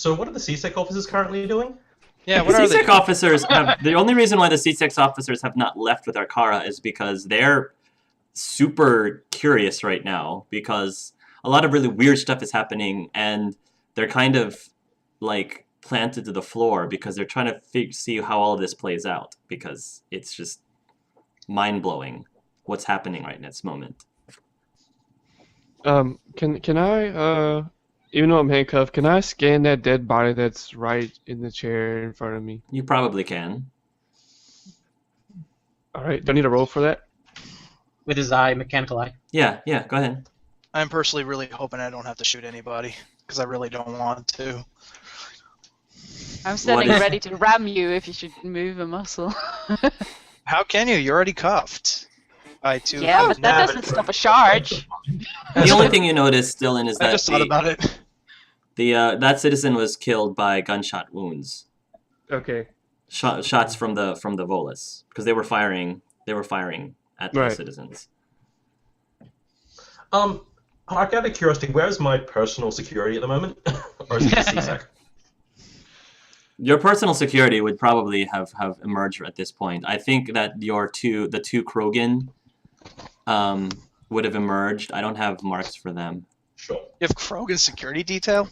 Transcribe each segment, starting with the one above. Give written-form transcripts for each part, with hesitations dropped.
So what are the CSEC officers currently doing? Yeah, The what are they? CSEC officers have... The only reason why the CSEC officers have not left with Arkara is because they're super curious right now, because a lot of really weird stuff is happening, and they're kind of, like, planted to the floor because they're trying to see how all of this plays out, because it's just mind-blowing what's happening right in this moment. Can I even though I'm handcuffed, can I scan that dead body that's right in the chair in front of me? You probably can. All right. Do I need a roll for that? With his eye, mechanical eye. Yeah, go ahead. I'm personally really hoping I don't have to shoot anybody, because I really don't want to. I'm standing if- ready to ram you if you should move a muscle. How can you? You're already cuffed. By two. Yeah, but that doesn't stop a charge. The only thing you notice, Dylan, is I that just thought about it. that citizen was killed by gunshot wounds. Okay. Shots from the Volus, because they were firing at the Right. citizens. Out of curiosity, where's my personal security at the moment? Or is it the CSEC? Your personal security would probably have emerged at this point. I think that the two Krogan would have emerged. I don't have marks for them. Sure. You have Krogan security detail?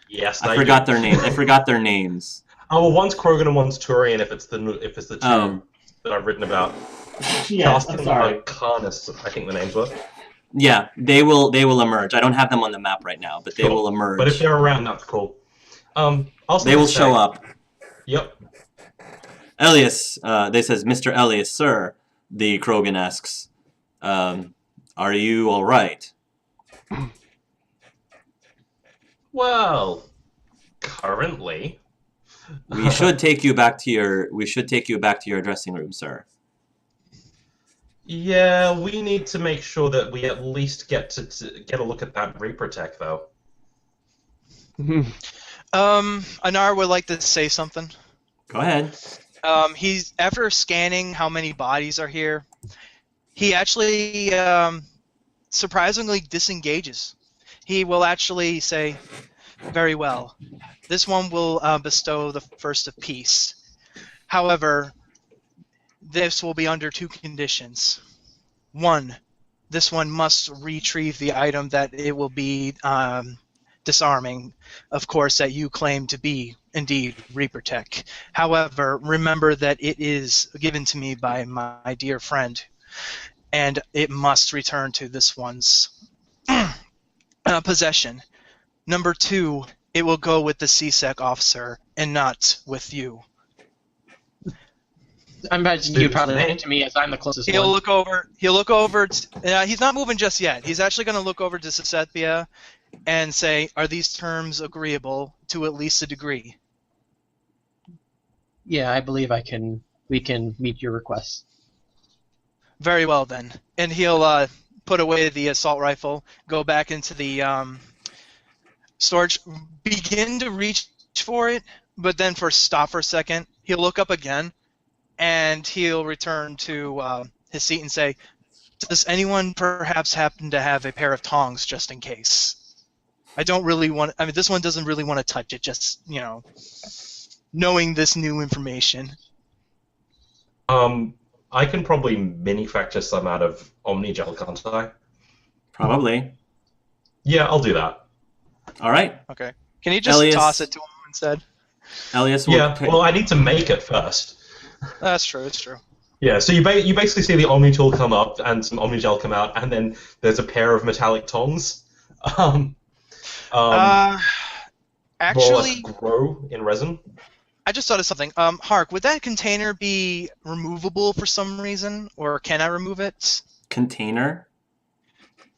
Yes, I forgot their names. I forgot their names. Oh, well, one's Krogan and one's Turian. If it's the two Oh. that I've written about. Yeah, Casting I'm sorry. Arcanus, I think the names were. Yeah, they will emerge. I don't have them on the map right now, but they Sure. will emerge. But if they're around, that's cool. They will show up. Yep. Elias, they says, Mr. Elias, sir, the Krogan asks, are you all right? Well, currently. We should take you back to your dressing room, sir. Yeah, we need to make sure that we at least get to get a look at that Reaper tech, though. Anar would like to say something. Go ahead. He's after scanning how many bodies are here, he actually surprisingly disengages. He will actually say, "Very well. This one will bestow the first of peace. However, this will be under two conditions. One, this one must retrieve the item that it will be disarming, of course, that you claim to be indeed Reaper Tech. However, remember that it is given to me by my dear friend, and it must return to this one's possession. Number two, it will go with the CSEC officer and not with you." I imagine you probably look to me as I'm the closest He'll one. look over. He'll look over. He's not moving just yet. He's actually going to look over to Cicepia and say, "Are these terms agreeable to at least a degree?" Yeah, I believe we can meet your requests. Very well then. And he'll put away the assault rifle, go back into the storage, begin to reach for it, but then stop for a second. He'll look up again, and he'll return to his seat and say, "Does anyone perhaps happen to have a pair of tongs just in case? I don't really want. I mean, this one doesn't really want to touch it. Just knowing this new information." I can probably manufacture some out of Omnigel, can't I? Probably. Yeah, I'll do that. All right. Okay. Can you just Elias- toss it to him instead? Elias will Yeah, well, I need to make it first. That's true. It's true. Yeah, so you basically see the Omni tool come up and some Omnigel come out, and then there's a pair of metallic tongs. More or Actually, less grow in resin. I just thought of something. Hark, would that container be removable for some reason, or can I remove it? Container?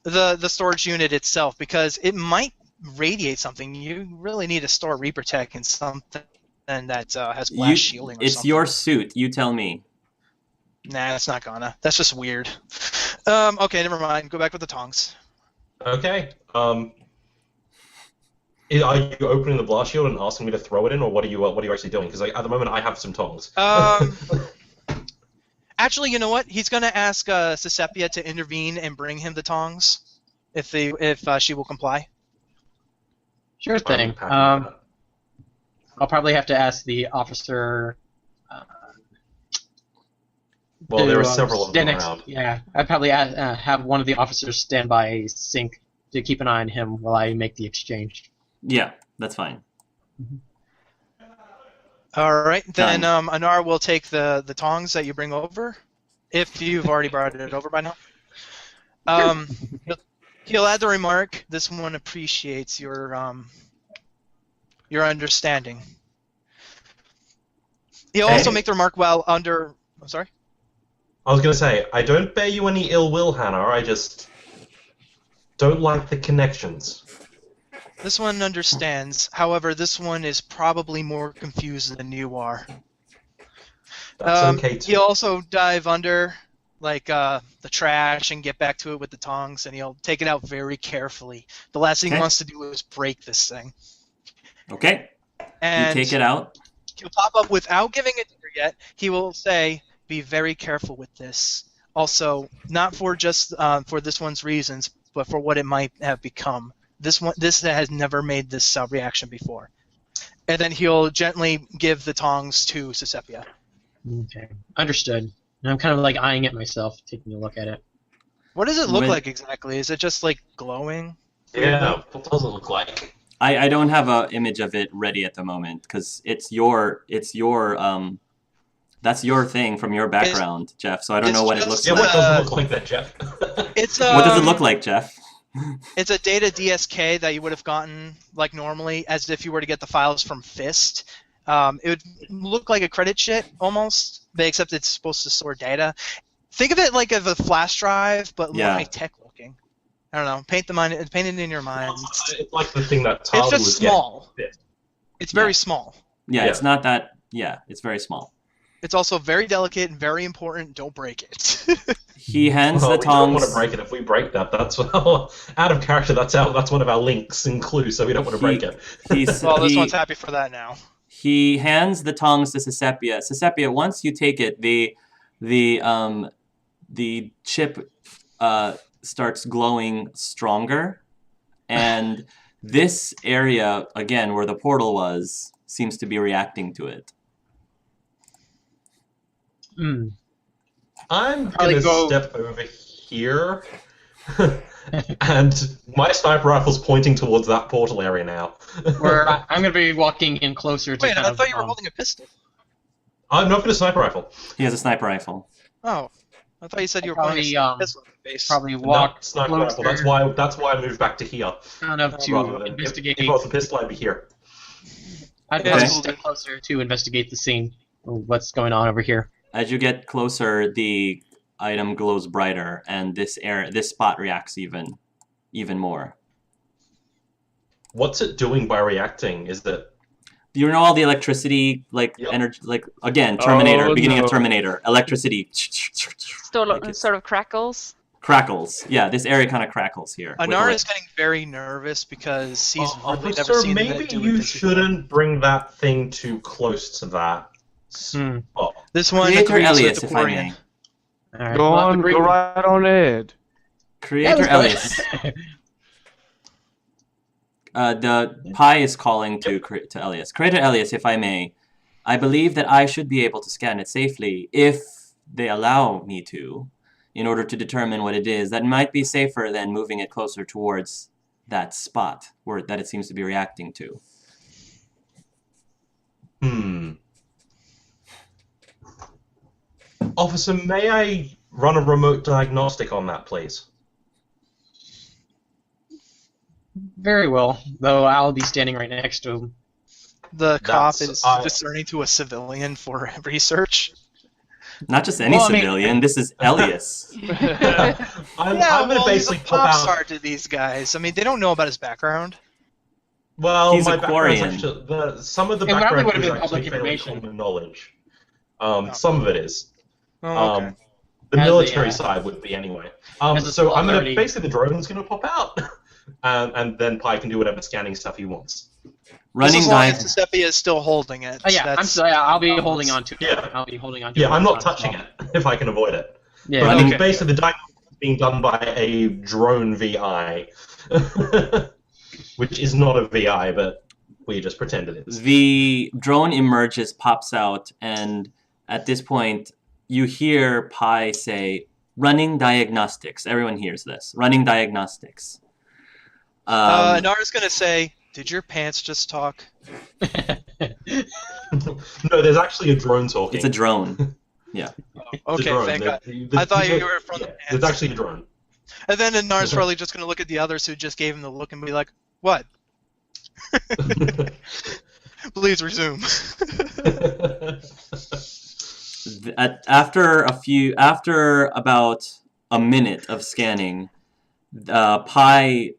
The storage unit itself, because it might radiate something. You really need to store Reaper Tech in something that has glass shielding or It's something. your suit. You tell me. Nah, it's not gonna. That's just weird. Okay, never mind. Go back with the tongs. Okay. Are you opening the blast shield and asking me to throw it in, or what are you actually doing? Because at the moment I have some tongs. Actually, you know what? He's gonna ask Cicepia to intervene and bring him the tongs, if she will comply. Sure thing. I'm happy with that. I'll probably have to ask the officer. Well, there are several of them around. Yeah, I'd probably have one of the officers stand by a sink to keep an eye on him while I make the exchange. Yeah, that's fine. All right, then Done. Anar will take the tongs that you bring over, if you've already brought it over by now. He'll add the remark, "This one appreciates your understanding." He'll also make the remark while under. I'm sorry. I was going to say, I don't bear you any ill will, Hanar. I just don't like the connections. This one understands. However, this one is probably more confused than you are. That's okay too. He'll also dive under, like the trash, and get back to it with the tongs, and he'll take it out very carefully. The last thing he Okay. wants to do is break this thing. Okay. And You take it out. he'll pop up without giving it to her yet. He will say, "Be very careful with this. Also, not for just for this one's reasons, but for what it might have become. This has never made this reaction before." And then he'll gently give the tongs to Cicepia. Okay, understood. And I'm kind of like eyeing it myself, taking a look at it. What does it look When- like exactly? Is it just like glowing? Yeah, what does it look like? I don't have an image of it ready at the moment because it's your that's your thing from your background, Jeff. So I don't it's know what it just, looks Yeah, like. what does it look like then, Jeff? It's What does it look like, Jeff? It's a data DSK that you would have gotten like normally, as if you were to get the files from Fist. It would look like a credit sheet almost, but except it's supposed to store data. Think of it like of a flash drive, but more Yeah. high-tech looking. I don't know. Paint it in your mind. It's like the thing that It's Tali just was small. getting. It's very Yeah. small. Yeah, Yeah. it's not that. Yeah, it's very small. It's also very delicate and very important. Don't break it. He hands Well, the we don't want tongs. to break it. If we break that, that's out of character. That's one of our links in Clue, so we don't want to break it. Well, this one's happy for that now. He hands the tongs to Cicepia. Cicepia, once you take it, the chip starts glowing stronger, and this area again where the portal was seems to be reacting to it. Hmm. I'm Probably gonna go- step over here, and my sniper rifle's pointing towards that portal area now. Where I'm going to be walking in closer to Wait, kind I of, thought you were holding a pistol. I'm not gonna sniper rifle. He has a sniper rifle. Oh, I thought you said you were Probably, pointing a pistol at the base. probably walk No, sniper closer rifle. That's why I moved back to here. kind of Rather to than investigate. If I was a pistol, I'd be here. I'd Yeah. probably step closer to investigate the scene. What's going on over here? As you get closer, the item glows brighter, and this spot reacts even more. What's it doing by reacting? Is that You know all the electricity, like Yep. energy, like again, Terminator, Oh, beginning no. of Terminator, electricity Still sort of crackles. crackles. Yeah, this area kind of crackles here. with Anar elec- is getting very nervous because he's really officer, never seen maybe it do you this before. shouldn't bring that thing too close to that spot. This one Creator agrees Elias, with the if I Quarian. may. All right, Go well, on, agree go with- right on ahead. Creator Yeah, Elias. The Pi is calling to Elias. Creator Elias, if I may, I believe that I should be able to scan it safely if they allow me to, in order to determine what it is. That might be safer than moving it closer towards that spot where that it seems to be reacting to. Officer, may I run a remote diagnostic on that, please? Very well, though I'll be standing right next to him. The cop That's- is I- discerning to a civilian for research. Not just any Well, I mean- civilian. This is Elias. I'm Yeah, gonna well, basically he's a pop pop out. star to these guys. I mean, they don't know about his background. Well, He's my a background's Quarian. actually, some of the It probably background would have is been actually public fairly information. common knowledge. Some of it is. Oh, okay. The As a, military side would be anyway. as a So I'm gonna authority- basically the drone's gonna pop out, and then Pi can do whatever scanning stuff he wants. Running Just as long dive. as Cicepia is still holding it. Oh, yeah, that's- I'll be holding on to it. Yeah. I'll be holding on to it. Yeah, I'm not as touching well. it if I can avoid it. Yeah, But okay. basically the diagnostic is being done by a drone VI, which is not a VI, but We just pretend it is. The drone emerges, pops out, and at this point, you hear Pi say, "Running diagnostics." Everyone hears this. Running diagnostics. Anar's gonna say, "Did your pants just talk?" No, there's actually a drone talking. It's a drone. Yeah. Okay, drone. thank God. The- I thought the- you were from the pants. There's actually a drone. And then Anar's probably just gonna look at the others who just gave him the look and be like, "What? Please resume." After about a minute of scanning, Pi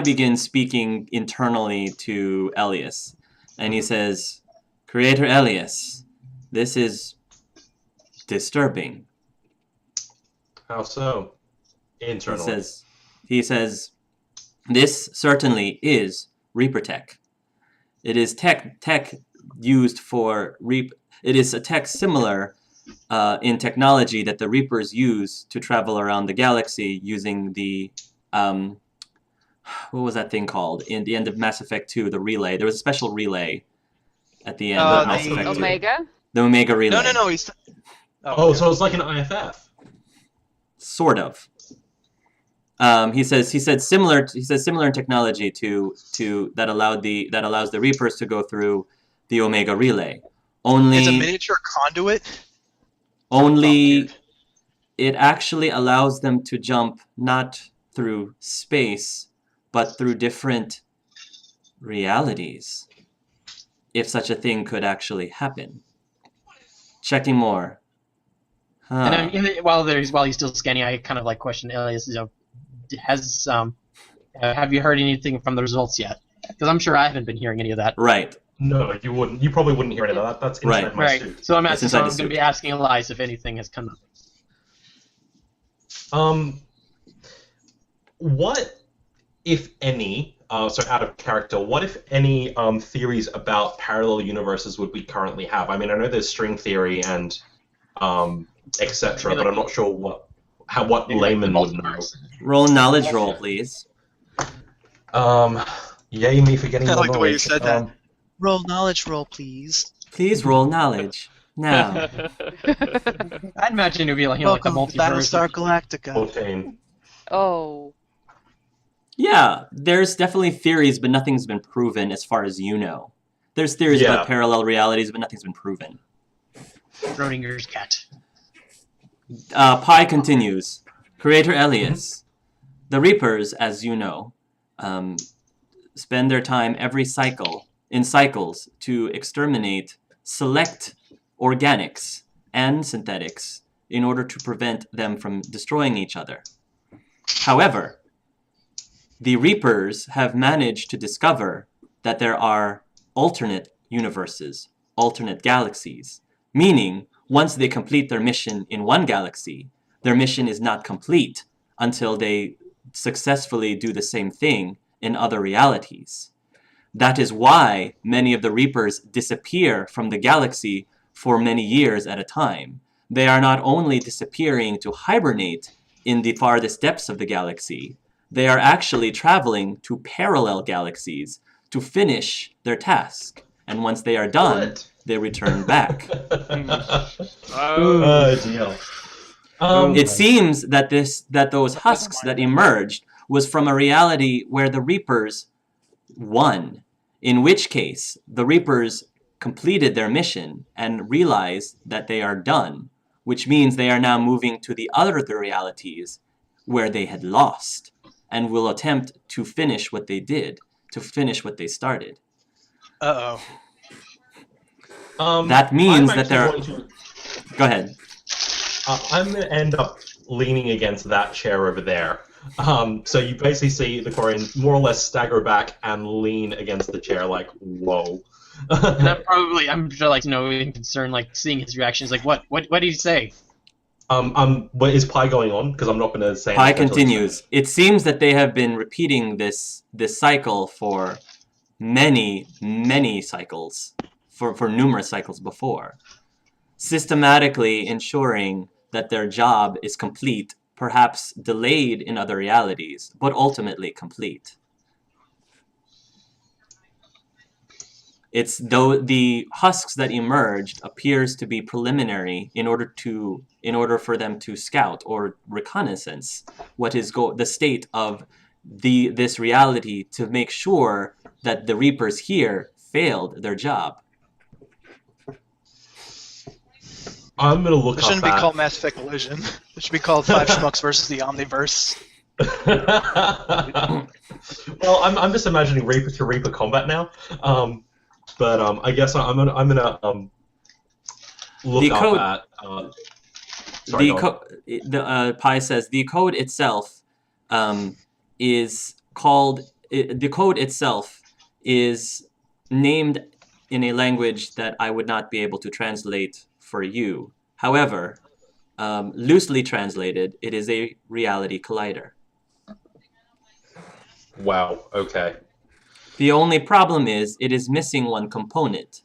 begins speaking internally to Elias, and he says, "Creator Elias, this is disturbing." How so? Internal. He says, "This certainly is Reaper tech. It is tech used for It is a tech similar in technology that the Reapers use to travel around the galaxy using the what was that thing called in the end of Mass Effect 2? The relay. There was a special relay at the end of Mass Effect 2. Omega? The Omega relay. No. He's. Oh, so it's like an IFF. Sort of. He said similar in technology to that allows the Reapers to go through the Omega relay. It's a miniature conduit. Only it actually allows them to jump not through space, but through different realities. If such a thing could actually happen. Checking more. Huh. And while he's still scanning, I kind of like question Elias. Have you heard anything from the results yet? Because I'm sure I haven't been hearing any of that. Right. No, you wouldn't. You probably wouldn't hear any of that. That's inside my suit. So I'm That's going inside the to be suit. asking Elias if anything has come up. What, if any, so out of character, what if any theories about parallel universes would we currently have? I mean, I know there's string theory and etc., but I'm not sure what layman would know. Roll knowledge roll, please. Yay me for getting I more like the way you knowledge. said that. Roll knowledge roll, please. Please roll knowledge. Now. I'd imagine it would be like, like the Welcome to multiverse. Battlestar Galactica. 14. Oh. Yeah, there's definitely theories, but nothing's been proven as far as you know. There's theories Yeah. about parallel realities, but nothing's been proven. Schrodinger's cat. Pi continues. Creator Elias. The Reapers, as you know, spend their time every cycle, in cycles, to exterminate select organics and synthetics in order to prevent them from destroying each other. However, the Reapers have managed to discover that there are alternate universes, alternate galaxies, meaning once they complete their mission in one galaxy, their mission is not complete until they successfully do the same thing in other realities. That is why many of the Reapers disappear from the galaxy for many years at a time. They are not only disappearing to hibernate in the farthest depths of the galaxy, they are actually traveling to parallel galaxies to finish their task. And once they are done, What? they return back. Oh, dear. It seems that those husks that emerged was from a reality where the Reapers won, in which case the Reapers completed their mission and realized that they are done, which means they are now moving to the other realities where they had lost and will attempt to finish what they did, to finish what they started. Uh-oh. That means I'm that they're... actually going Go ahead. I'm going to end up leaning against that chair over there. So you basically see the Quarian more or less stagger back and lean against the chair like, whoa. And I'm sure, like, in concern, like, seeing his reactions, like, what did he say? What is Pi going on? Because I'm not going to say Pi anything until it's continues. finished. It seems that they have been repeating this cycle for many cycles, for numerous cycles before, systematically ensuring that their job is complete, perhaps delayed in other realities, but ultimately complete. It's though the husks that emerged appears to be preliminary in order for them to scout or reconnaissance what is the state of this reality to make sure that the Reapers here failed their job. I'm gonna look It up shouldn't be that. called Mass Effect Collision. It should be called Five Schmucks versus the Omniverse. Well, I'm just imagining Reaper to Reaper combat now. But I guess I'm gonna look The up code- at. Sorry, go on. Pi says the code itself is called. The code itself is named in a language that I would not be able to translate for you. However, loosely translated, it is a reality collider. Wow. Okay. The only problem is it is missing one component.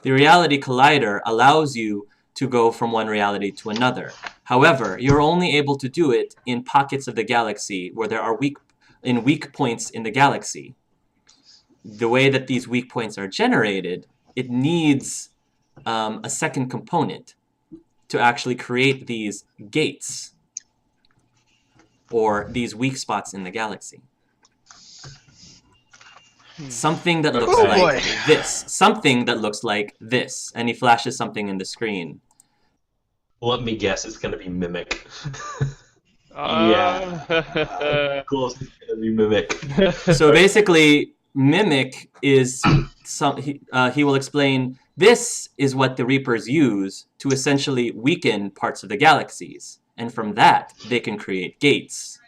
The reality collider allows you to go from one reality to another. However, you're only able to do it in pockets of the galaxy where there are weak points in the galaxy. The way that these weak points are generated, it needs a second component to actually create these gates or these weak spots in the galaxy. Something that looks Okay. like this. Something that looks like this. And he flashes something in the screen. Let me guess. It's gonna be Mimic. Yeah. Of course, it's gonna be Mimic. So basically, Mimic is he will explain this is what the Reapers use to essentially weaken parts of the galaxies, and from that they can create gates.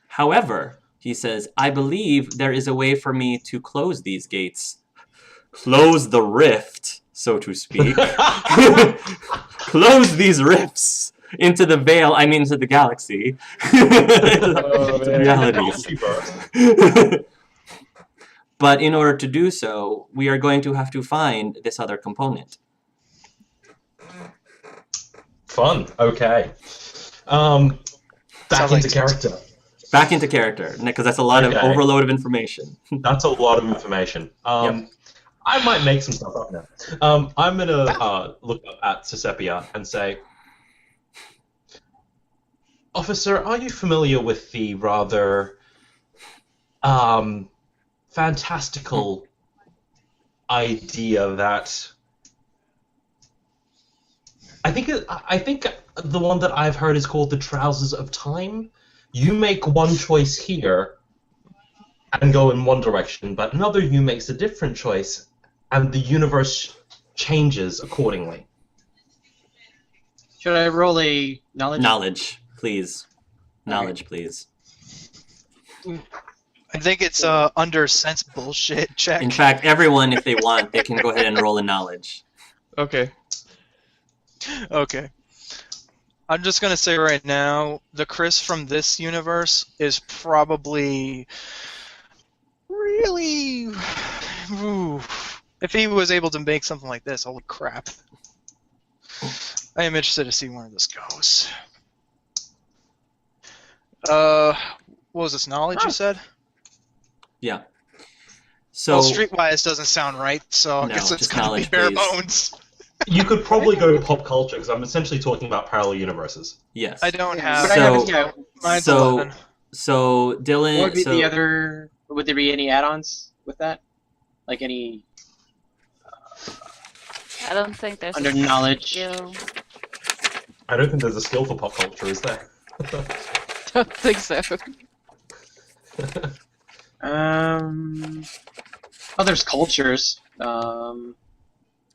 However, he says, I believe there is a way for me to close these gates. Close the rift, so to speak. Close these rifts into the veil, I mean to the galaxy. Realities. But in order to do so, we are going to have to find this other component. Fun. Okay. Back Sounds into like- character. Back into character, because that's a lot of Okay. overload of information. That's a lot of information. Yep. I might make some stuff up now. I'm gonna look up at Cicepia and say, Officer, are you familiar with the rather fantastical idea that I think the one that I've heard is called the Trousers of Time? You make one choice here and go in one direction, but another you makes a different choice, and the universe changes accordingly. Should I roll a knowledge? Knowledge, please. Knowledge, please. I think it's under sense bullshit check. In fact, everyone, if they want, they can go ahead and roll a knowledge. Okay. Okay. I'm just gonna say right now, the Chris from this universe is probably really. Ooh. If he was able to make something like this, holy crap! I am interested to see where this goes. What was this, knowledge you said? Yeah. So Well, streetwise doesn't sound right, so I No, guess it's just gonna be knowledge, bare please. bones. You could probably go pop culture, because I'm essentially talking about parallel universes. yes. I don't But have. I So- have, Mine's so 11. so Dylan. what would be so, the other? Would there be any add-ons with that? Like any I don't think there's under a knowledge? skill. I don't think there's a skill for pop culture, is there? Don't think so. Oh, there's cultures.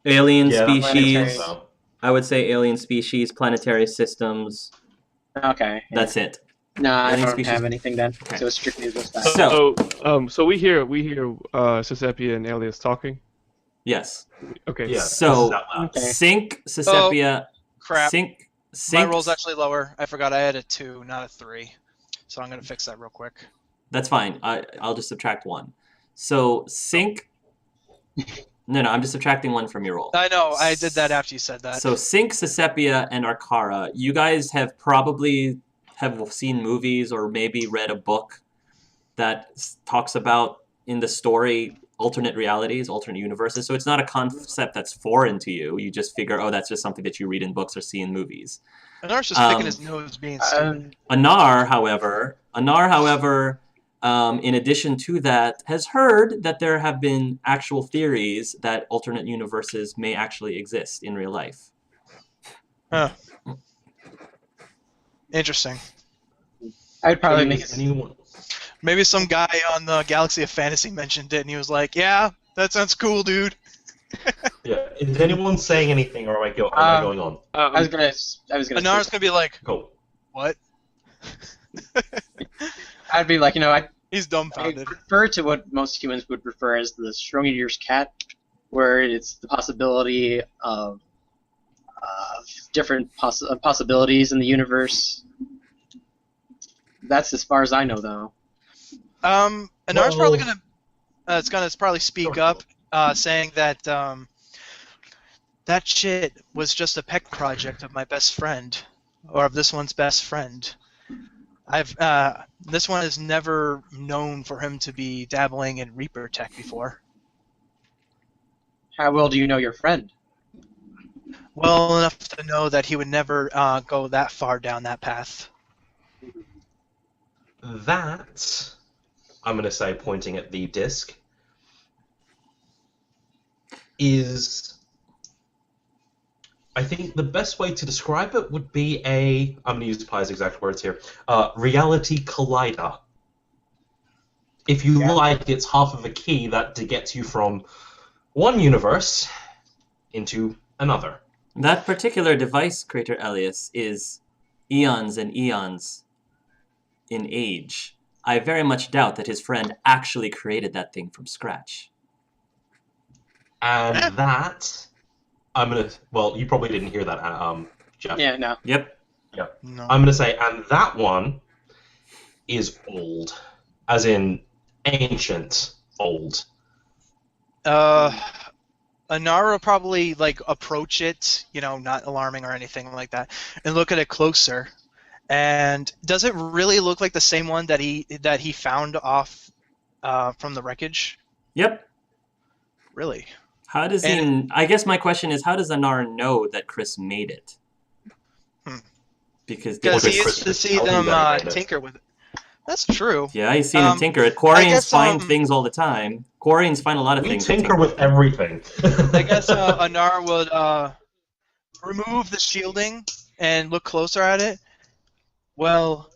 alien Yeah, that's species. so. I would say alien species, planetary systems. Okay. Yeah. That's it. No, I Alien don't species. have anything then. Okay. So it's strictly just that. So So we hear Cicepia and Elias talking. yes. Okay. Yeah, So- this is out loud. Okay. Sync, Cicepia, Crap. sync. My roll's actually lower. I forgot I had a 2, not a 3. So I'm gonna fix that real quick. That's fine. I'll just subtract 1. So sync. No, I'm just subtracting 1 from your roll. I know, I did that after you said that. So Sync, Cicepia, and Arkara, you guys have probably seen movies or maybe read a book that talks about in the story alternate realities, alternate universes. So it's not a concept that's foreign to you. You just figure, oh, that's just something that you read in books or see in movies. Anar's just picking his nose, being stupid. Anar, however, in addition to that, has heard that there have been actual theories that alternate universes may actually exist in real life. Huh. Interesting. I'd probably make it. Anyone? Maybe some guy on the Galaxy of Fantasy mentioned it, and he was like, "Yeah, that sounds cool, dude." Yeah. Is anyone saying anything, or am I going on? I was gonna. Anar's gonna be like, Cool. "What?" I'd be like, He's I dumbfounded. prefer to what most humans would refer as the Schrodinger's cat, where it's the possibility of different possibilities in the universe. That's as far as I know, though. Anar's probably gonna probably speak up, saying that that shit was just a pet project of my best friend, or of this one's best friend. This one is never known for him to be dabbling in Reaper tech before. How well do you know your friend? Well enough to know that he would never go that far down that path. That, I'm going to say, pointing at the disc, is, I think the best way to describe it would be I'm going to use Pi's exact words here, reality collider. If you like, it's half of a key that gets you from one universe into another. That particular device, Crater Elias, is eons and eons in age. I very much doubt that his friend actually created that thing from scratch. And that, well, you probably didn't hear that, Jeff. Yeah, no. Yep. Yeah. No. I'm going to say, and that one is old, as in ancient old. Anar will probably approach it, not alarming or anything like that, and look at it closer. And does it really look like the same one that he found off from the wreckage? Yep. Really? How does he? I guess my question is, how does Anar know that Chris made it? Because he used Chris to see tell you them that he made it. tinker with it. That's true. yeah, he's seen him tinker it. Quarians guess, find things all the time. Quarians find a lot of We things. tinker with everything. I guess Anar would remove the shielding and look closer at it. Well,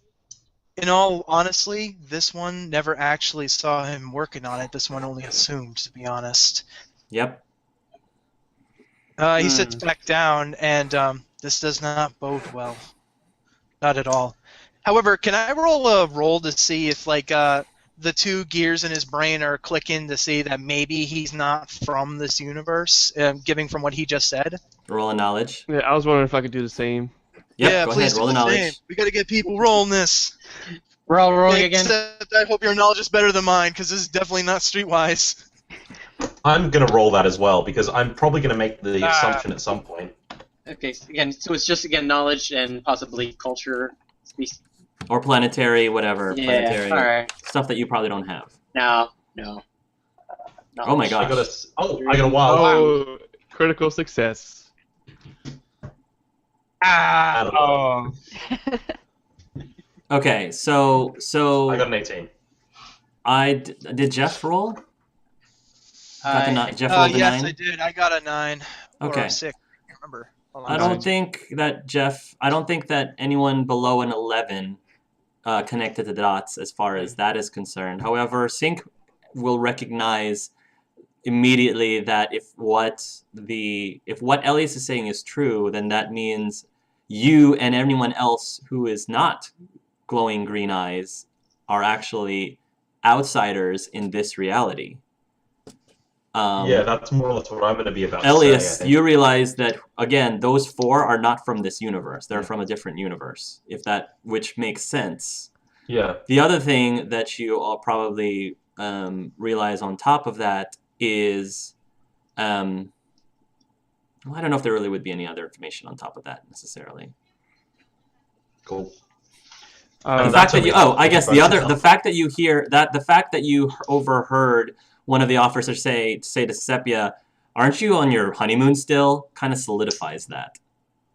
in all honesty, this one never actually saw him working on it. This one only assumed, to be honest. Yep. He sits back down, and this does not bode well. Not at all. However, can I roll a roll to see if the two gears in his brain are clicking to see that maybe he's not from this universe, given from what he just said? Roll a knowledge. Yeah, I was wondering if I could do the same. Yep, yeah, go please ahead, roll do a the knowledge. same. We gotta get people rolling this. We're all rolling again. Except I hope your knowledge is better than mine, because this is definitely not streetwise. I'm going to roll that as well, because I'm probably going to make the assumption at some point. Okay, so it's just knowledge and possibly culture. Or planetary, whatever. Yeah, Planetary. alright. Stuff that you probably don't have. No. Oh my I gosh. got a wow. Oh, critical success. I don't know. Oh. Okay, so I got an 18. did Jeff roll? Jeff rolled a Yes, 9? I did. I got a 9. Okay. Or a 6. I can't remember. Hold on. I don't think that anyone below an 11 connected the dots as far as that is concerned. However, Sync will recognize immediately that if what Elias is saying is true, then that means you and anyone else who is not glowing green eyes are actually outsiders in this reality. Yeah, that's more or less what I'm going to be about Elias, to say, I think. you realize that, again, those 4 are not from this universe. They're from a different universe, which makes sense. Yeah. The other thing that you all probably realize on top of that is, well, I don't know if there really would be any other information on top of that necessarily. Cool. The fact that you overheard one of the officers say to Cicepia, aren't you on your honeymoon still? Kind of solidifies that.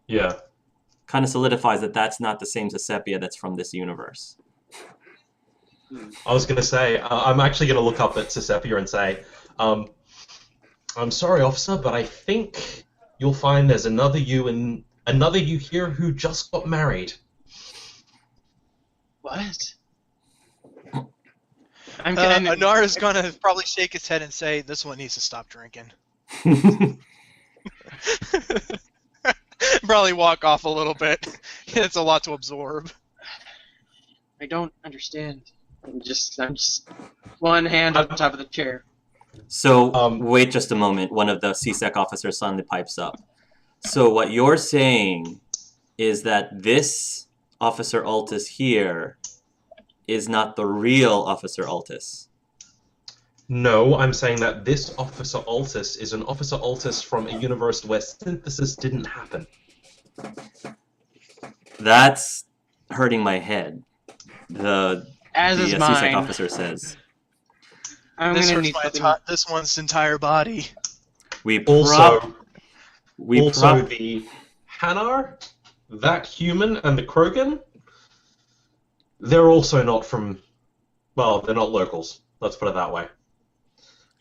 Yeah. Kind of solidifies that that's not the same Cicepia that's from this universe. I was going to say, I'm actually going to look up at Cicepia and say, I'm sorry, officer, but I think you'll find there's another you here who just got married. What? Anar is going to probably shake his head and say, this one needs to stop drinking. Probably walk off a little bit. It's a lot to absorb. I don't understand. I'm just one hand on top of the chair. So, wait just a moment. One of the CSEC officers suddenly pipes up. So what you're saying is that this Officer Altus here is not the real Officer Altus. No, I'm saying that this Officer Altus is an Officer Altus from a universe where synthesis didn't happen. That's hurting my head. The CSEC CSEC officer says. This hurts this one's entire body. The Hanar, that human, and the Krogan, they're also not from, well, they're not locals. Let's put it that way.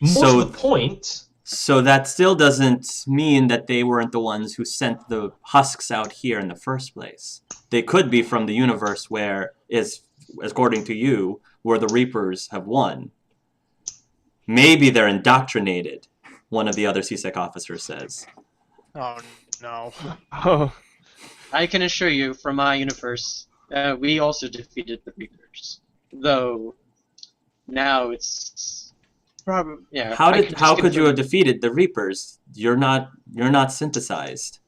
More to the point. So that still doesn't mean that they weren't the ones who sent the husks out here in the first place. They could be from the universe where, according to you, where the Reapers have won. Maybe they're indoctrinated, one of the other CSEC officers says. Oh, no. Oh. I can assure you, from my universe, we also defeated the Reapers. Though, now it's probably How could you have defeated the Reapers? You're not synthesized.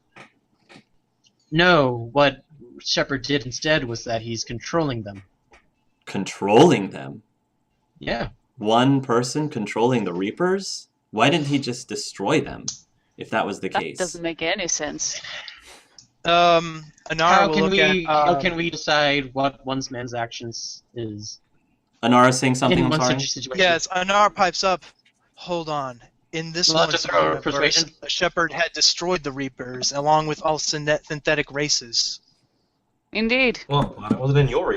No, what Shepard did instead was that he's controlling them. Controlling them? Yeah. One person controlling the Reapers? Why didn't he just destroy them, if that was the case? That doesn't make any sense. Anar how can we decide what one man's actions is? Anar is saying something, in I'm one sorry? such situation? Yes, Anar pipes up. Hold on. In this one, persuasion? Shepard had destroyed the Reapers, along with all synthetic races. Indeed. Well, I wasn't in your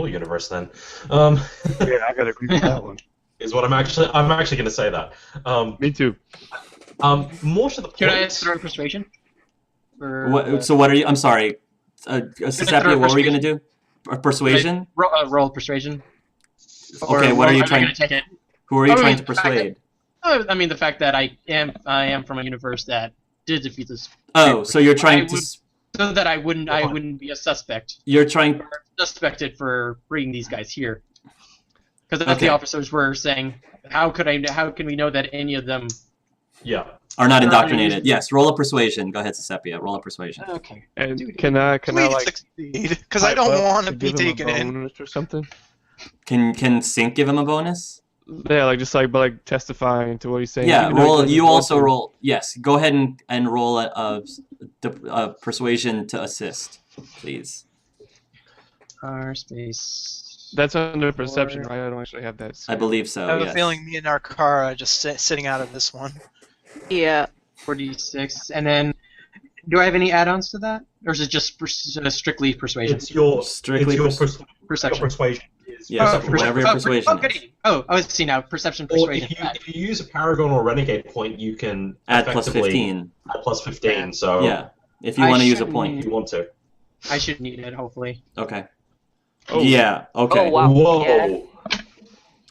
universe then. Yeah, I gotta agree with that one. Is what I'm actually going to say that. Me too. More to the point. Can I throw persuasion? So what are you? I'm sorry, Cicepia, what were you gonna do? Persuasion? Roll persuasion. Okay, what are you trying? Who are you trying to persuade? I mean, the fact that I am from a universe that did defeat this. Oh, so you're trying to. So that I wouldn't be a suspect. You're trying. Or suspected for bringing these guys here. Because that's the officers were saying. How can we know that any of them? Yeah. Are not indoctrinated. Yes, roll a persuasion. Go ahead, Cicepia. Roll a persuasion. Okay. And can I like succeed? Because I don't want to be taken in. Or something? Can Sync give him a bonus? Yeah, but testifying to what he's saying. Yeah, roll. You also roll. Yes, go ahead and roll a persuasion to assist, please. R space. That's under perception, right? I don't actually have that. I believe so. I have yes. a feeling me and Arkara are just sitting out of this one. Yeah. 46, and then do I have any add-ons to that, or is it just strictly persuasion? It's your perception. Your persuasion. Yes, whatever your persuasion is. I see now. Perception, persuasion. If you use a Paragon or Renegade point, you can add plus 15. Add plus 15. So yeah, if you want to use a point, you want to. I should need it, hopefully. Okay. Oh. Yeah. Okay. Oh, wow. Whoa. Yeah.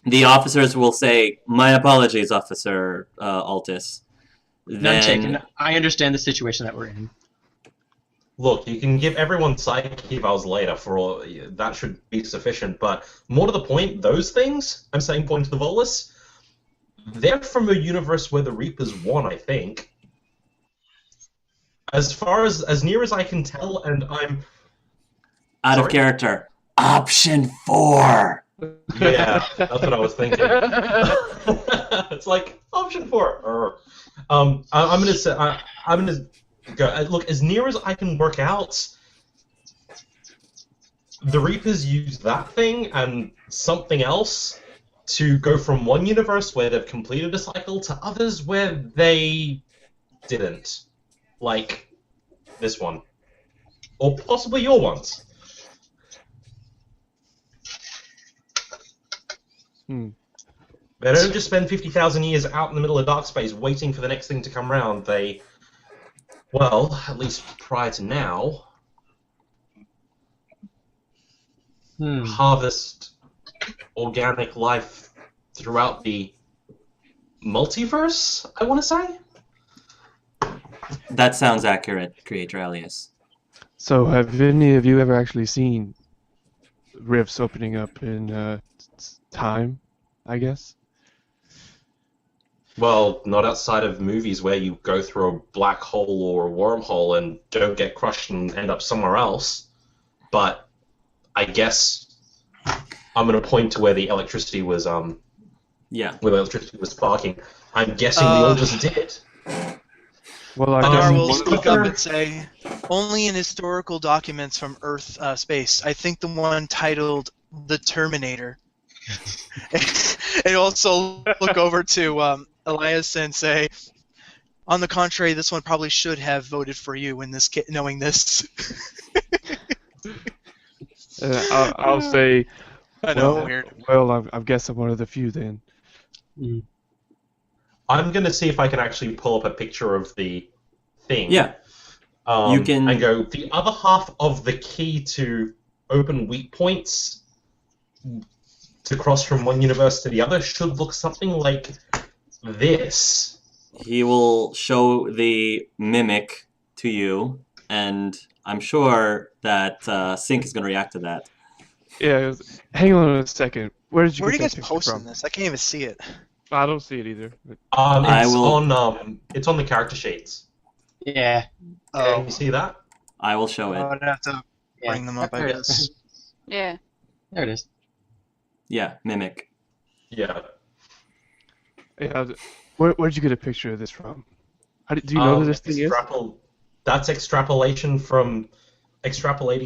The officers will say, "My apologies, Officer Altus." None taken. I understand the situation that we're in. Look, you can give everyone psych evals later for all that should be sufficient. But more to the point, those things I'm saying, point to the Volus, they're from a universe where the Reapers won, I think. As near as I can tell, and I'm out of character. Option 4. Yeah, that's what I was thinking. It's like option 4. I'm gonna say I'm gonna go. Look, as near as I can work out, the Reapers use that thing and something else to go from one universe where they've completed a cycle to others where they didn't. Like this one. Or possibly your ones. Hmm. They don't just spend 50,000 years out in the middle of dark space waiting for the next thing to come around. They, well, at least prior to now, harvest organic life throughout the multiverse, I want to say? That sounds accurate, Creator Elias. So, have any of you ever actually seen rifts opening up in time, I guess? Well, not outside of movies where you go through a black hole or a wormhole and don't get crushed and end up somewhere else. But I guess I'm going to point to where the electricity was, where the electricity was sparking. I'm guessing we all just did. Well, I Anar will was speak there- up and say, only in historical documents from Earth space. I think the one titled The Terminator. And also look over to Elias and say, on the contrary, this one probably should have voted for you in this knowing this. I'll say, I know, well, weird. I guess I'm one of the few then. I'm going to see if I can actually pull up a picture of the thing. Yeah. You can- And go, the other half of the key to open weak points to cross from one universe to the other should look something like this. He will show the mimic to you, and I'm sure that Sync is going to react to that. Yeah, hang on a second. Where did you Where are get you guys that picture posting from? this? I can't even see it. I don't see it either. It's on the character sheets. Yeah. Can you see that? I will show it. I'd have to Yeah. bring them up, I There it guess. is. Yeah. There it is. Yeah, mimic. Yeah. Yeah, where'd you get a picture of this from? Do you know what this thing is? That's extrapolating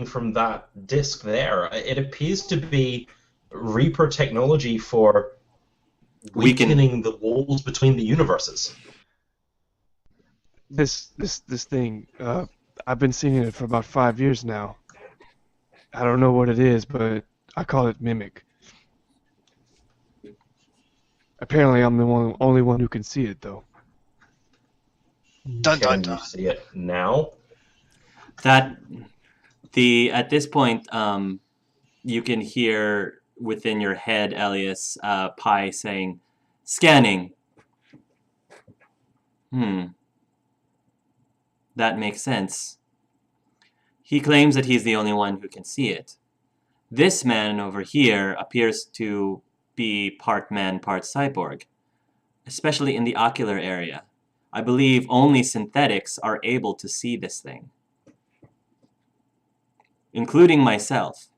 from that disc there. It appears to be Reaper technology for weakening the walls between the universes. This thing. I've been seeing it for about 5 years now. I don't know what it is, but I call it mimic. Apparently, I'm the only one who can see it, though. Dun dun Can dun. you see it now? At this point, you can hear within your head, Elias, Pi saying, "Scanning." That makes sense. He claims that he's the only one who can see it. This man over here appears to be part man, part cyborg, especially in the ocular area. I believe only synthetics are able to see this thing, including myself.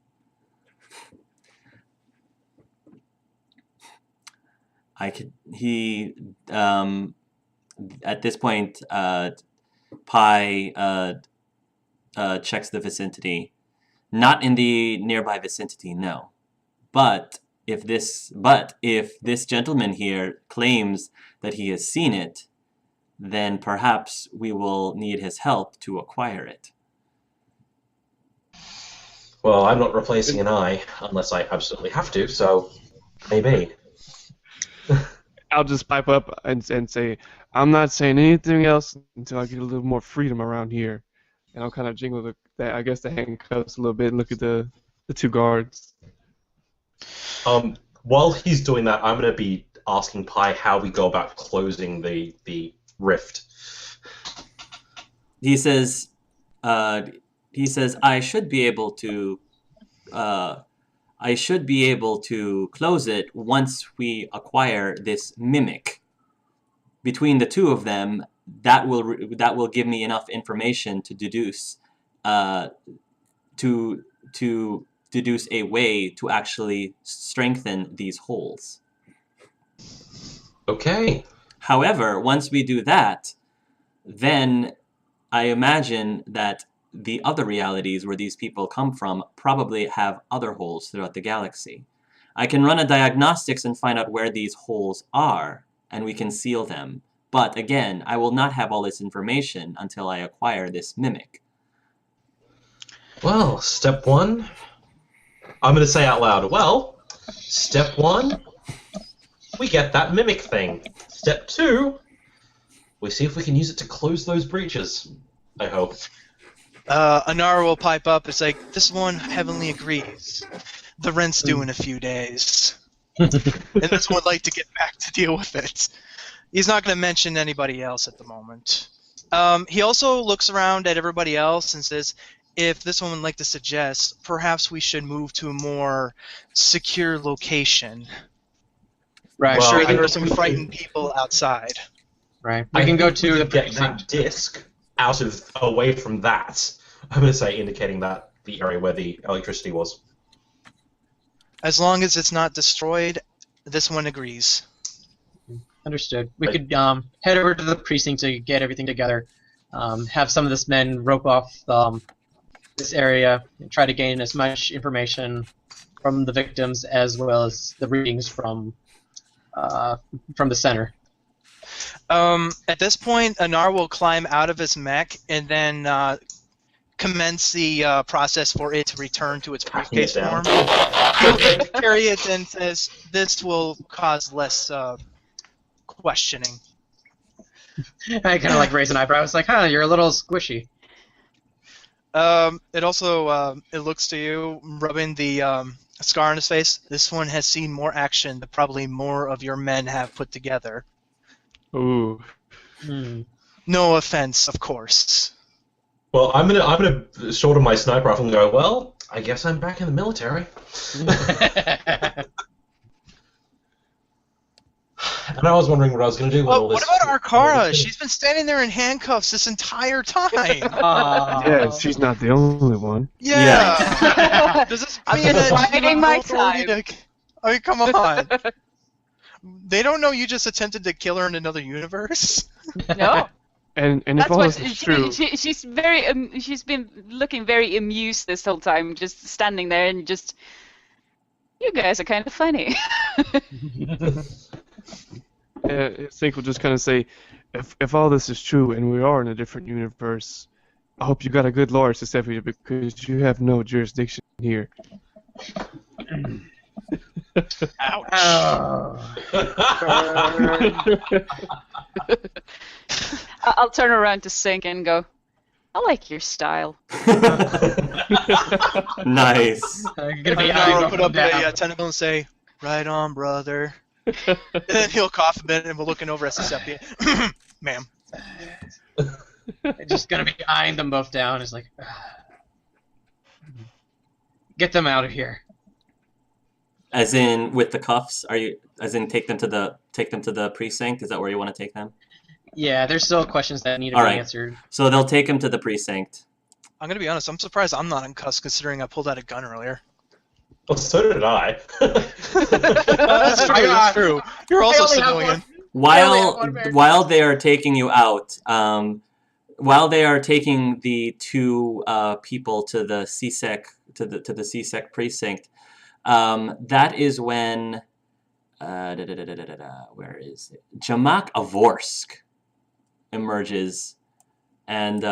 At this point, Pi checks the vicinity. Not in the nearby vicinity, no. But if this gentleman here claims that he has seen it, then perhaps we will need his help to acquire it. Well, I'm not replacing an eye unless I absolutely have to, so maybe. I'll just pipe up and say, I'm not saying anything else until I get a little more freedom around here. And I'll kind of jingle the handcuffs a little bit and look at the two guards. While he's doing that, I'm going to be asking Pi how we go about closing the rift. He says, I should be able to close it once we acquire this mimic. Between the two of them, that will give me enough information to deduce deduce a way to actually strengthen these holes. Okay. However, once we do that, then I imagine that the other realities where these people come from probably have other holes throughout the galaxy. I can run a diagnostics and find out where these holes are, and we can seal them. But again, I will not have all this information until I acquire this mimic. Well, step one, I'm going to say out loud, well, step one, we get that mimic thing. Step two, we see if we can use it to close those breaches, I hope. Anar will pipe up and say, this one heavily agrees. The rent's due in a few days. And this one would like to get back to deal with it. He's not going to mention anybody else at the moment. He also looks around at everybody else and says, if this one would like to suggest, perhaps we should move to a more secure location. Right. Well, Sure, I there are think some we can- frightened people outside. Right. I We can go think we to the get precinct. that disc away from that. I'm going to say indicating that the area where the electricity was. As long as it's not destroyed, this one agrees. Understood. We could head over to the precinct to get everything together. Have some of this men rope off this area and try to gain as much information from the victims as well as the readings from the center. At this point, Anar will climb out of his mech and then commence the process for it to return to its Packing it briefcase down. form. He'll carry it and says, this will cause less questioning. I kind of like raise an eyebrow. It's like, huh, you're a little squishy. It also it looks to you, rubbing the scar on his face. This one has seen more action than probably more of your men have put together. Ooh. No offense, of course. Well, I'm gonna shoulder my sniper rifle and go, well, I guess I'm back in the military. And I was wondering what I was going to do with all What this. about Arkara? She's been standing there in handcuffs this entire time. Yeah, she's not the only one. Yeah. Does this I'm mean just that biding you my have authority time. I mean, come on. They don't know you just attempted to kill her in another universe. No, And if that's all what this is true, she's very. She's been looking very amused this whole time, just standing there and just. You guys are kind of funny. Sync will just kind of say, if all this is true and we are in a different universe, I hope you got a good lawyer, Cicepia, because you have no jurisdiction here. Ouch. Oh. I'll turn around to Sync and go. I like your style. Nice. You're gonna be Anar eyes will up put and up down. a tentacle and say, "Right on, brother." And then he'll cough a bit and we're looking over at Cicepia. Ma'am. Just gonna be eyeing them both down. It's like, get them out of here. As in with the cuffs? Are you? As in take them to the precinct? Is that where you want to take them? Yeah, there's still questions that need to All be right. answered. So they'll take him to the precinct. I'm gonna be honest, I'm surprised I'm not in cuffs considering I pulled out a gun earlier. Well, so did I. That's true, that's true. You're also only have civilian. While they are taking you out, while they are taking the two people to the CSEC to the CSEC precinct, that is when where is it? Jamak Avorsk emerges, and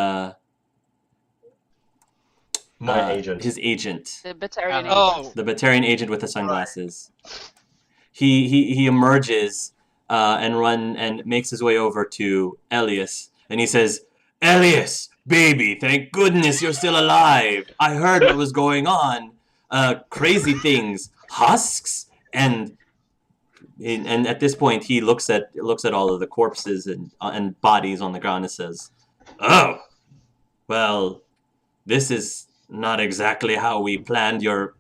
My agent. his agent, The Batarian. Oh, the Batarian agent with the sunglasses. He emerges and makes his way over to Elias, and he says, "Elias, baby, thank goodness you're still alive. I heard what was going on. Crazy things, husks, and at this point he looks at all of the corpses and bodies on the ground and says, "Oh, well, this is not exactly how we planned your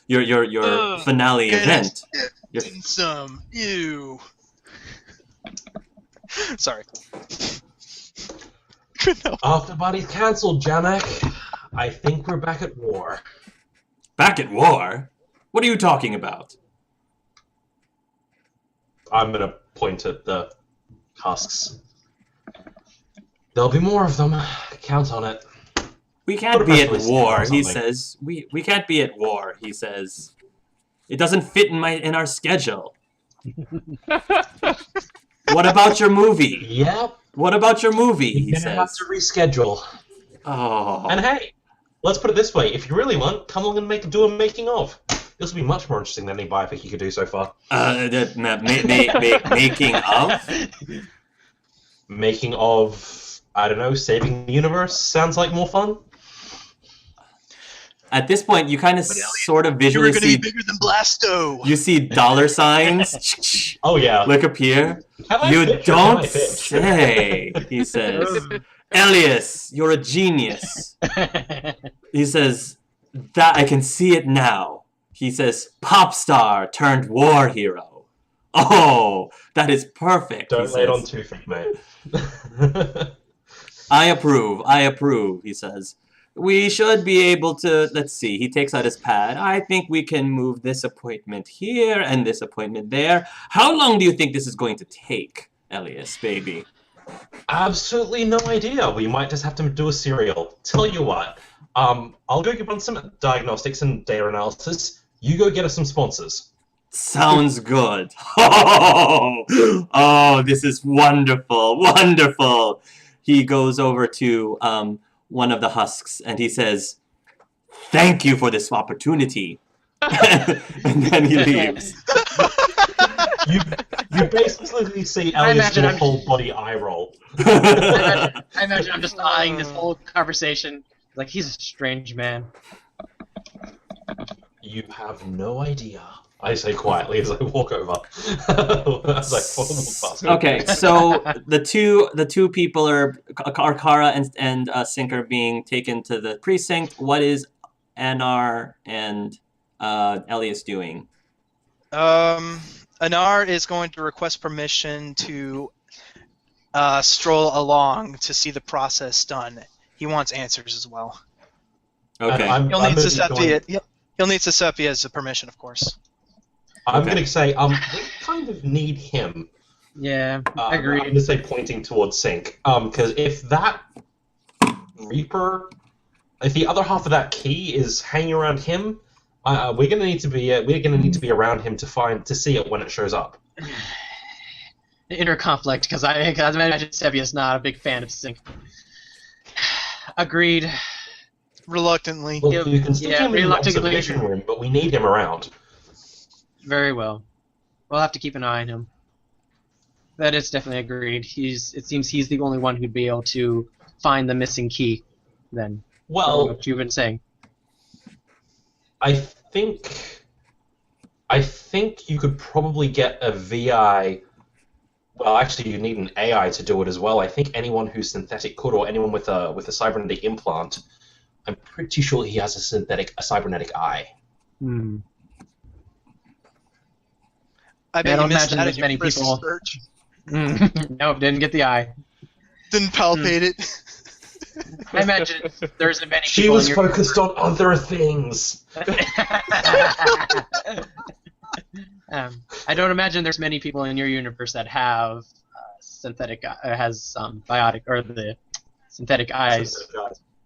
finale goodness. event." Some. Ew. Sorry. No. After body's cancelled, Jamak. I think we're back at war. Back at war? What are you talking about? I'm gonna point at the husks. There'll be more of them. Count on it. We can't Put a be press at release war, or he something. says. We can't be at war, he says. It doesn't fit in our schedule. What about your movie? Yep. What about your movie? He You're gonna have says. to reschedule. Oh. And hey, let's put it this way: if you really want, come along and do a making of. This will be much more interesting than any biopic you could do so far. Making of? Making of, I don't know, saving the universe sounds like more fun. At this point, you kind of sort of You were visually going to see. be bigger than Blasto. You see dollar signs. Oh yeah. Look up here. Have I You pitched or don't have I pitched? say. He says. Elias, you're a genius. He says, that I can see it now. He says, pop star turned war hero. Oh, that is perfect. Don't he lay it says. on 2 feet, mate. I approve, he says. We should be able to, let's see, he takes out his pad. I think we can move this appointment here and this appointment there. How long do you think this is going to take, Elias, baby? Absolutely no idea. We might just have to do a serial. Tell you what, I'll go run some diagnostics and data analysis. You go get us some sponsors. Sounds good. Oh, this is wonderful, wonderful. He goes over to one of the husks and he says, thank you for this opportunity. And then he leaves. You basically see Elias do a whole body eye roll. I imagine I'm just eyeing this whole conversation. Like, he's a strange man. You have no idea. I say quietly as I walk over. As I follow past. Okay, so the two people are Arkara and Sink are being taken to the precinct. What is Anar and Elias doing? Anar is going to request permission to stroll along to see the process done. He wants answers as well. Okay. He'll need Cicepia. He'll need Cicepia's permission, of course. I'm going to say, we kind of need him. Yeah, I agree. I'm going to say pointing towards Sink. Because if that Reaper, if the other half of that key is hanging around him, we're going to need to be around him to see it when it shows up. Inner conflict, because I imagine Sebia's not a big fan of Sync. Agreed. Reluctantly. Well, you can stick him in the reluctantly. observation room, but we need him around. Very well. We'll have to keep an eye on him. That is definitely agreed. It seems he's the only one who'd be able to find the missing key, then. Well, what you've been saying. I think you could probably get a VI. Well, actually, you need an AI to do it as well. I think anyone who's synthetic could, or anyone with a cybernetic implant. I'm pretty sure he has a cybernetic eye. Hmm. I bet don't you missed imagine that there's in many your first people. search. Nope, didn't get the eye. Didn't palpate it. I imagine there's many She people was in your... focused on other things. I don't imagine there's many people in your universe that have synthetic biotic or the synthetic eyes.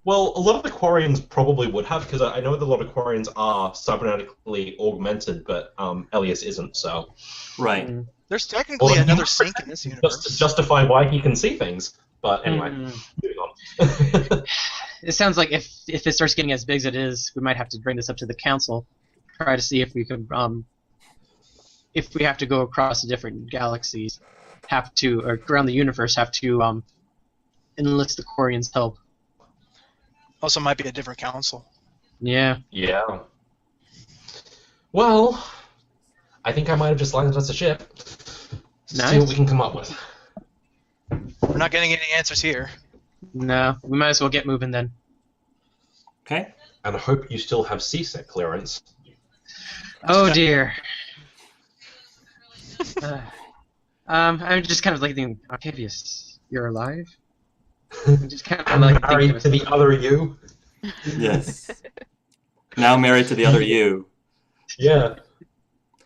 Well, a lot of the Quarians probably would have, because I know that a lot of Quarians are cybernetically augmented, but Elias isn't, so... Right. There's technically another Sink in this Just universe. to justify why he can see things. But anyway, moving on. It sounds like if it starts getting as big as it is, we might have to bring this up to the council, try to see if we can, if we have to go across the different galaxies, or around the universe, have to enlist the Quarians' help. Also might be a different council. Yeah. Yeah. Well, I think I might have just landed us a ship. See what we can come up with. We're not getting any answers here. No, we might as well get moving then. Okay. And I hope you still have CSEC clearance. Oh dear. I'm just kind of like thinking, Octavius, you're alive? I'm just kind of I'm like married to the other you. Yes. Now married to the other you. Yeah.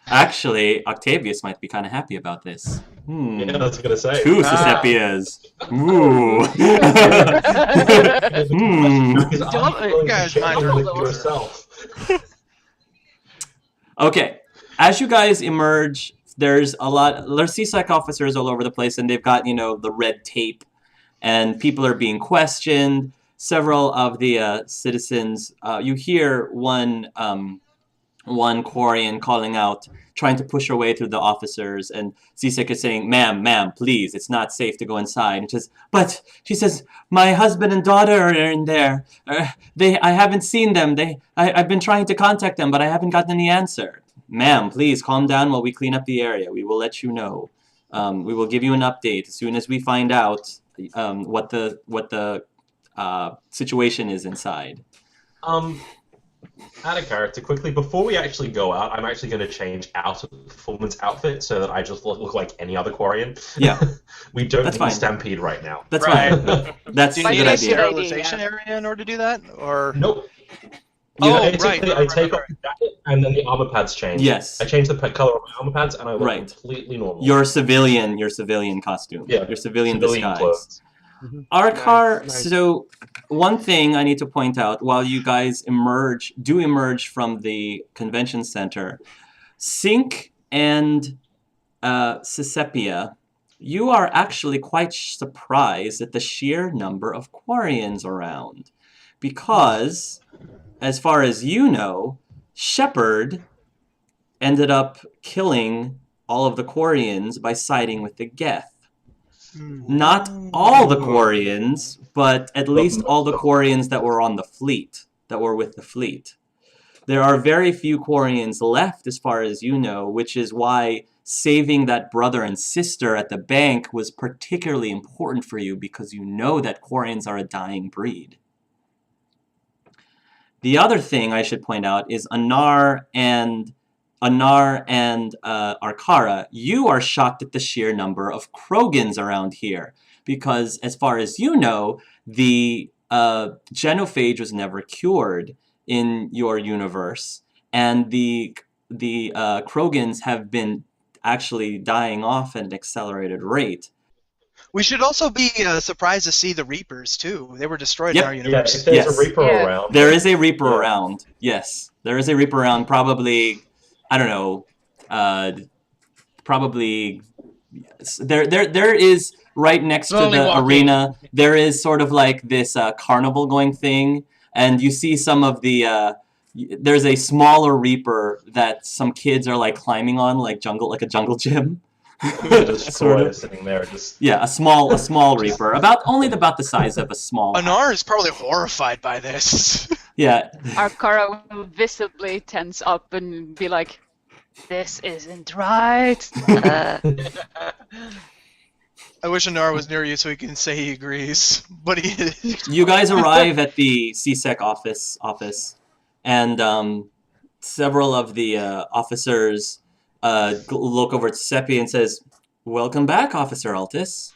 Actually, Octavius might be kind of happy about this. Yeah, that's what I was gonna say. 2 Cicepias. Ooh. Don't- You guys mind with yourself. Okay, as you guys emerge, there's CSEC officers all over the place, and they've got, the red tape, and people are being questioned. Several of the citizens, you hear one Quarian calling out, trying to push her way through the officers, and CSEC is saying, ma'am, please, it's not safe to go inside. And she says, my husband and daughter are in there. I haven't seen them. I've been trying to contact them, but I haven't gotten any answer. Ma'am, please calm down while we clean up the area. We will let you know. We will give you an update as soon as we find out what the situation is inside. Out of character, quickly, before we actually go out, I'm actually going to change out of the performance outfit so that I just look like any other Quarian. Yeah. We don't That's need fine. Stampede right now. That's Right. fine. That's Do a you good need a idea. sterilization area in order to do that? Or Nope. right. I take off the jacket, and then the armor pads change. Yes. I change the color of my armor pads, and I look Right. completely normal. Your civilian costume. Yeah. Your civilian disguise. clothes. Arkar, Nice. so one thing I need to point out while you guys emerge from the convention center, Sync and Cicepia, you are actually quite surprised at the sheer number of Quarians around. Because, as far as you know, Shepard ended up killing all of the Quarians by siding with the Geth. Not all the Quarians, but at least all the Quarians that were on the fleet, that were with the fleet. There are very few Quarians left, as far as you know, which is why saving that brother and sister at the bank was particularly important for you, because you know that Quarians are a dying breed. The other thing I should point out is Anar and Arkara, you are shocked at the sheer number of Krogans around here, because as far as you know, the genophage was never cured in your universe, and the Krogans have been actually dying off at an accelerated rate. we should also be surprised to see the Reapers too. They were destroyed Yep. in our Yeah, universe. if there's Yes. a Reaper Yeah. around. There is a Reaper Yeah. around. Yes, there is a Reaper around. Probably, I don't know. Probably there is right next to Slowly the walking. arena. There is sort of like this carnival going thing, and you see some of the. There's a smaller Reaper that some kids are like climbing on, like a jungle gym. Just Sort of. Troy sitting there, just Yeah, a small Reaper, about the size of a small. Anar is probably horrified by this. Yeah. Arkara will visibly tense up and be like, "This isn't right." I wish Anar was near you so he can say he agrees, but he is. You guys arrive at the CSEC office, and several of the officers look over at Cicepia and says, "Welcome back, Officer Altus."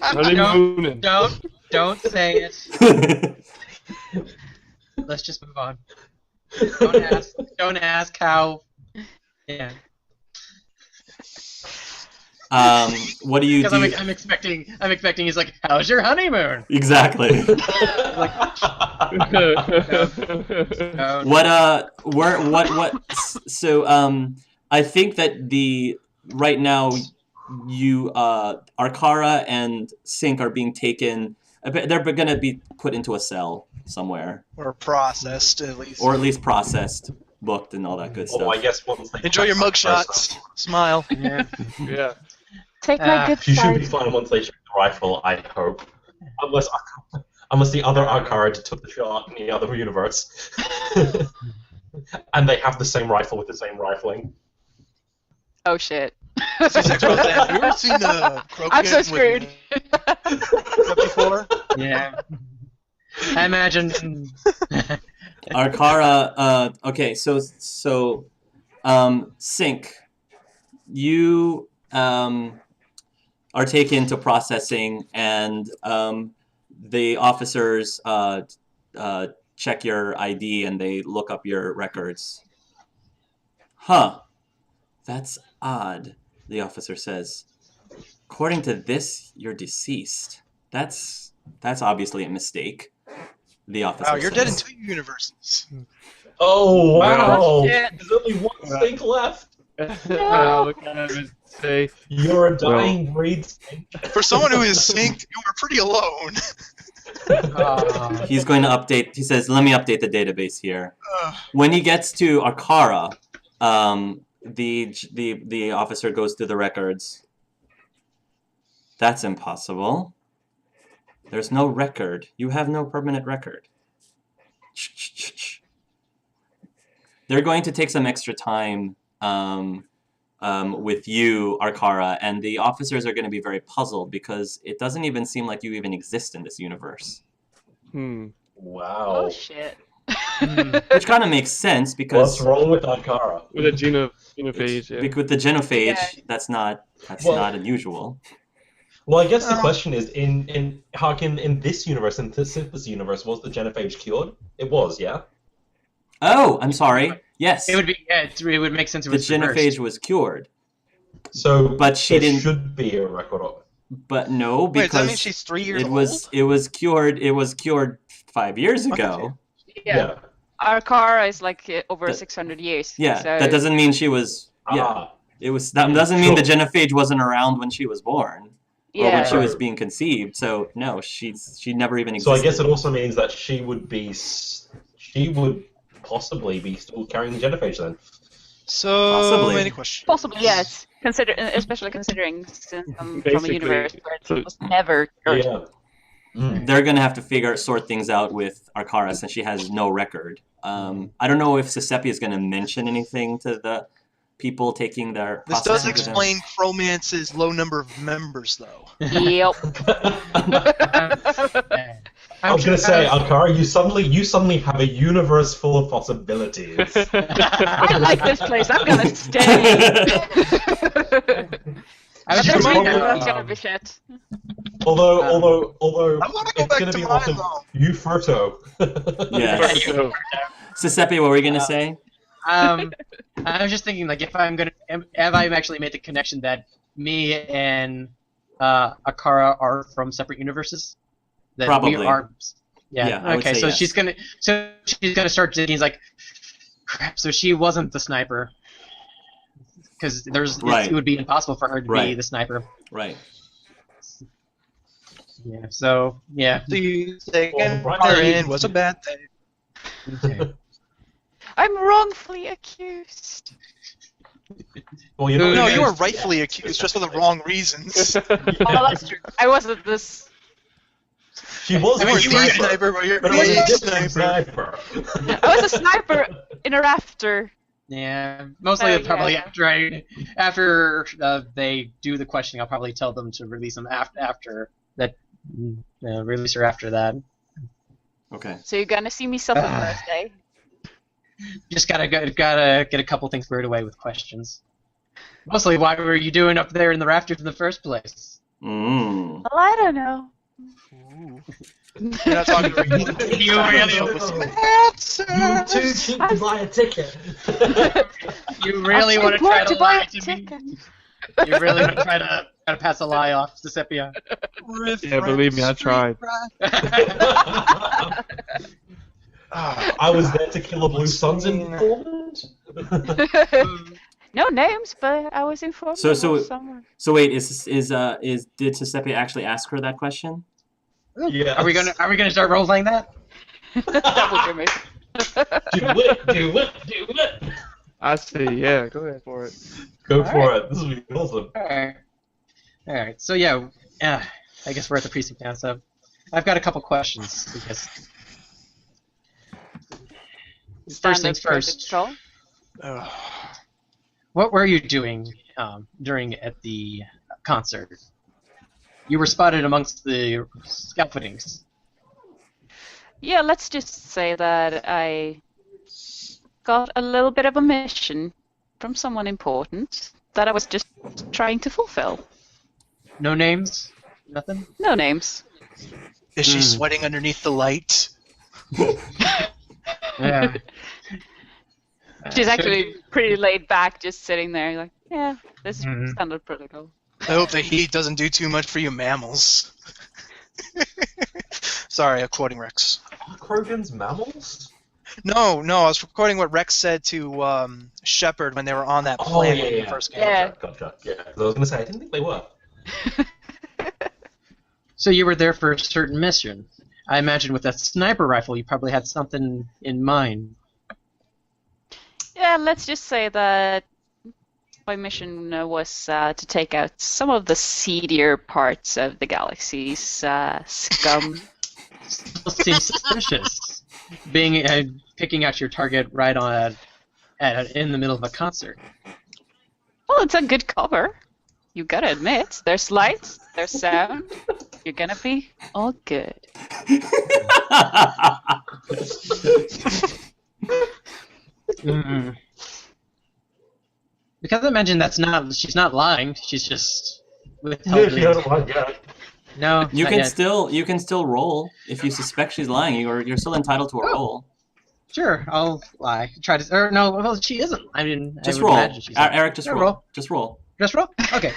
Honeymooning. Don't say it. Let's just move on. Don't ask how. Yeah. What do you Because do? I'm expecting he's like, how's your honeymoon? Exactly. Like, no. What? So, I think that right now, you, Arkara and Sync are being taken. They're going to be put into a cell somewhere, Or processed, at least. or at least processed, booked, and all that good stuff. Oh, I guess once they Enjoy your mugshots. Smile. Yeah. Yeah. Take my good You should be side. fine once they shoot the rifle, I hope. Unless the other Arkara took the shot in the other universe. And they have the same rifle with the same rifling. Oh shit. C6 wrote that. Have you ever seen the Krogan I'm so screwed. with before? Yeah. I imagine. Arkara, okay, so Sync, you are taken to processing, and the officers check your ID and they look up your records. Huh, that's odd, the officer says. According to this, you're deceased. That's obviously a mistake, the officer Wow, you're dead in says. 2 universes. Oh wow! Oh, shit. There's only one stink left. I'll look at him and say, You're a dying breed stink. For someone who is synced, you are pretty alone. He's going to update. He says, "Let me update the database here." When he gets to Arkara, the officer goes through the records. That's impossible. There's no record. You have no permanent record. They're going to take some extra time with you, Arkara, and the officers are going to be very puzzled because it doesn't even seem like you even exist in this universe. Wow. Oh shit. Which kind of makes sense because What's wrong with Arkara? with a genophage, yeah. with the genophage, Yeah. that's not Well- not unusual. Well, I guess the question is, in this universe, in this universe, was the genophage cured? It was, yeah? Oh, I'm sorry. Yes, It would be. Yeah, it would make sense if it the was reversed. genophage was cured, So, But she there didn't- should be a record of it. but no, Wait, does that mean because she's 3 years it old? was cured. It was cured 5 years ago. Yeah. Arkara is like over That- 600 years. Yeah, so that doesn't mean she was. Yeah, Ah, it was. That doesn't mean the Sure. genophage wasn't around when she was born or when yeah. she was being conceived. So no, she never even so existed. I guess it also means that she would possibly be still carrying the genophage then. So Possibly. many questions. Possibly, yes. Especially considering since I'm from a Basically, universe where so- it was never cured. Yeah. Mm. They're gonna have to sort things out with Arkara since she has no record. I don't know if Cicepia is gonna mention anything to the people taking their. This does hostages with them. explain Chromance's low number of members, though. Yep. I was gonna say, Arkara, you suddenly have a universe full of possibilities. I like this place. I'm gonna stay. I was But just there's wondering, that's gonna be shit. although I want to go it's back gonna to be mine, awesome. though. You Furto. Yeah. So, Cicepia, what were you gonna say? I was just thinking, like, if I'm actually made the connection that me and Arkara are from separate universes? That Probably. We are. Yeah. Yeah, I would Okay. say So yes. she's gonna start digging. Like, crap. So she wasn't the sniper. Because Right. it would be impossible for her to be Right. the sniper. Right. Yeah. So yeah. The second Well, Quarian was a bad thing. Okay. I'm wrongfully accused. Well, No, Yeah. you were rightfully accused, just for the wrong reasons. Oh, that's true. I wasn't this. She was You a were the sniper, sniper, but you're but it was a the different sniper. sniper. I was a sniper in a rafter. Yeah. Mostly Oh, probably yeah. after they do the questioning, I'll probably tell them to release them after that. Release her after that. Okay. So you're gonna see me suffer first, eh? Just gotta get a couple things cleared away with questions. Mostly, why were you doing up there in the rafters in the first place? Mm. Well, I don't know. You're not talking to me. You really, You too cheap to buy a ticket. you really I want to think more try to buy lie a to me? ticket. You really want to try to pass a lie off, Cicepia? yeah, believe me, I tried. I was there to kill a Blue Suns informant. No names, but I was informed. So- of so- someone. So wait, did Cicepia actually ask her that question? Yeah. Are we gonna start role playing that? Double Jimmy. Do it. I say, yeah, go ahead for it. Go for it. This will be awesome. All right. So yeah, I guess we're at the precinct now. So I've got a couple questions. I guess. First things first. Control. What were you doing at the concert? You were spotted amongst the scaffoldings. Yeah, let's just say that I got a little bit of a mission from someone important that I was just trying to fulfill. No names? Nothing? No names. Is she sweating underneath the light? Yeah. She's actually pretty laid back, just sitting there, like, yeah, this is Mhm. standard protocol. I hope the heat doesn't do too much for you mammals. Sorry, I'm quoting Rex. Are Krogans mammals? No, I was recording what Rex said to Shepard when they were on that Oh, planet yeah, when yeah. he first came. Yeah. Gotcha. Yeah. 'Cause I was gonna say I didn't think they were. So you were there for a certain mission. I imagine with that sniper rifle, you probably had something in mind. Yeah, let's just say that my mission was to take out some of the seedier parts of the galaxy's scum. Still seems suspicious. Picking out your target right on in the middle of a concert. Well, it's a good cover. You gotta admit, there's lights, there's sound. You're gonna be all good. Mm-mm. Because I imagine she's not lying. She's just withholding. No, You not can yet. still roll if you suspect she's lying. You're still entitled to a roll. Sure, I'll lie. Try to. Or no, well, she isn't. I mean, Just I would roll. imagine she's not. Eric, just Yeah, roll. roll. Just roll. Just roll. Okay.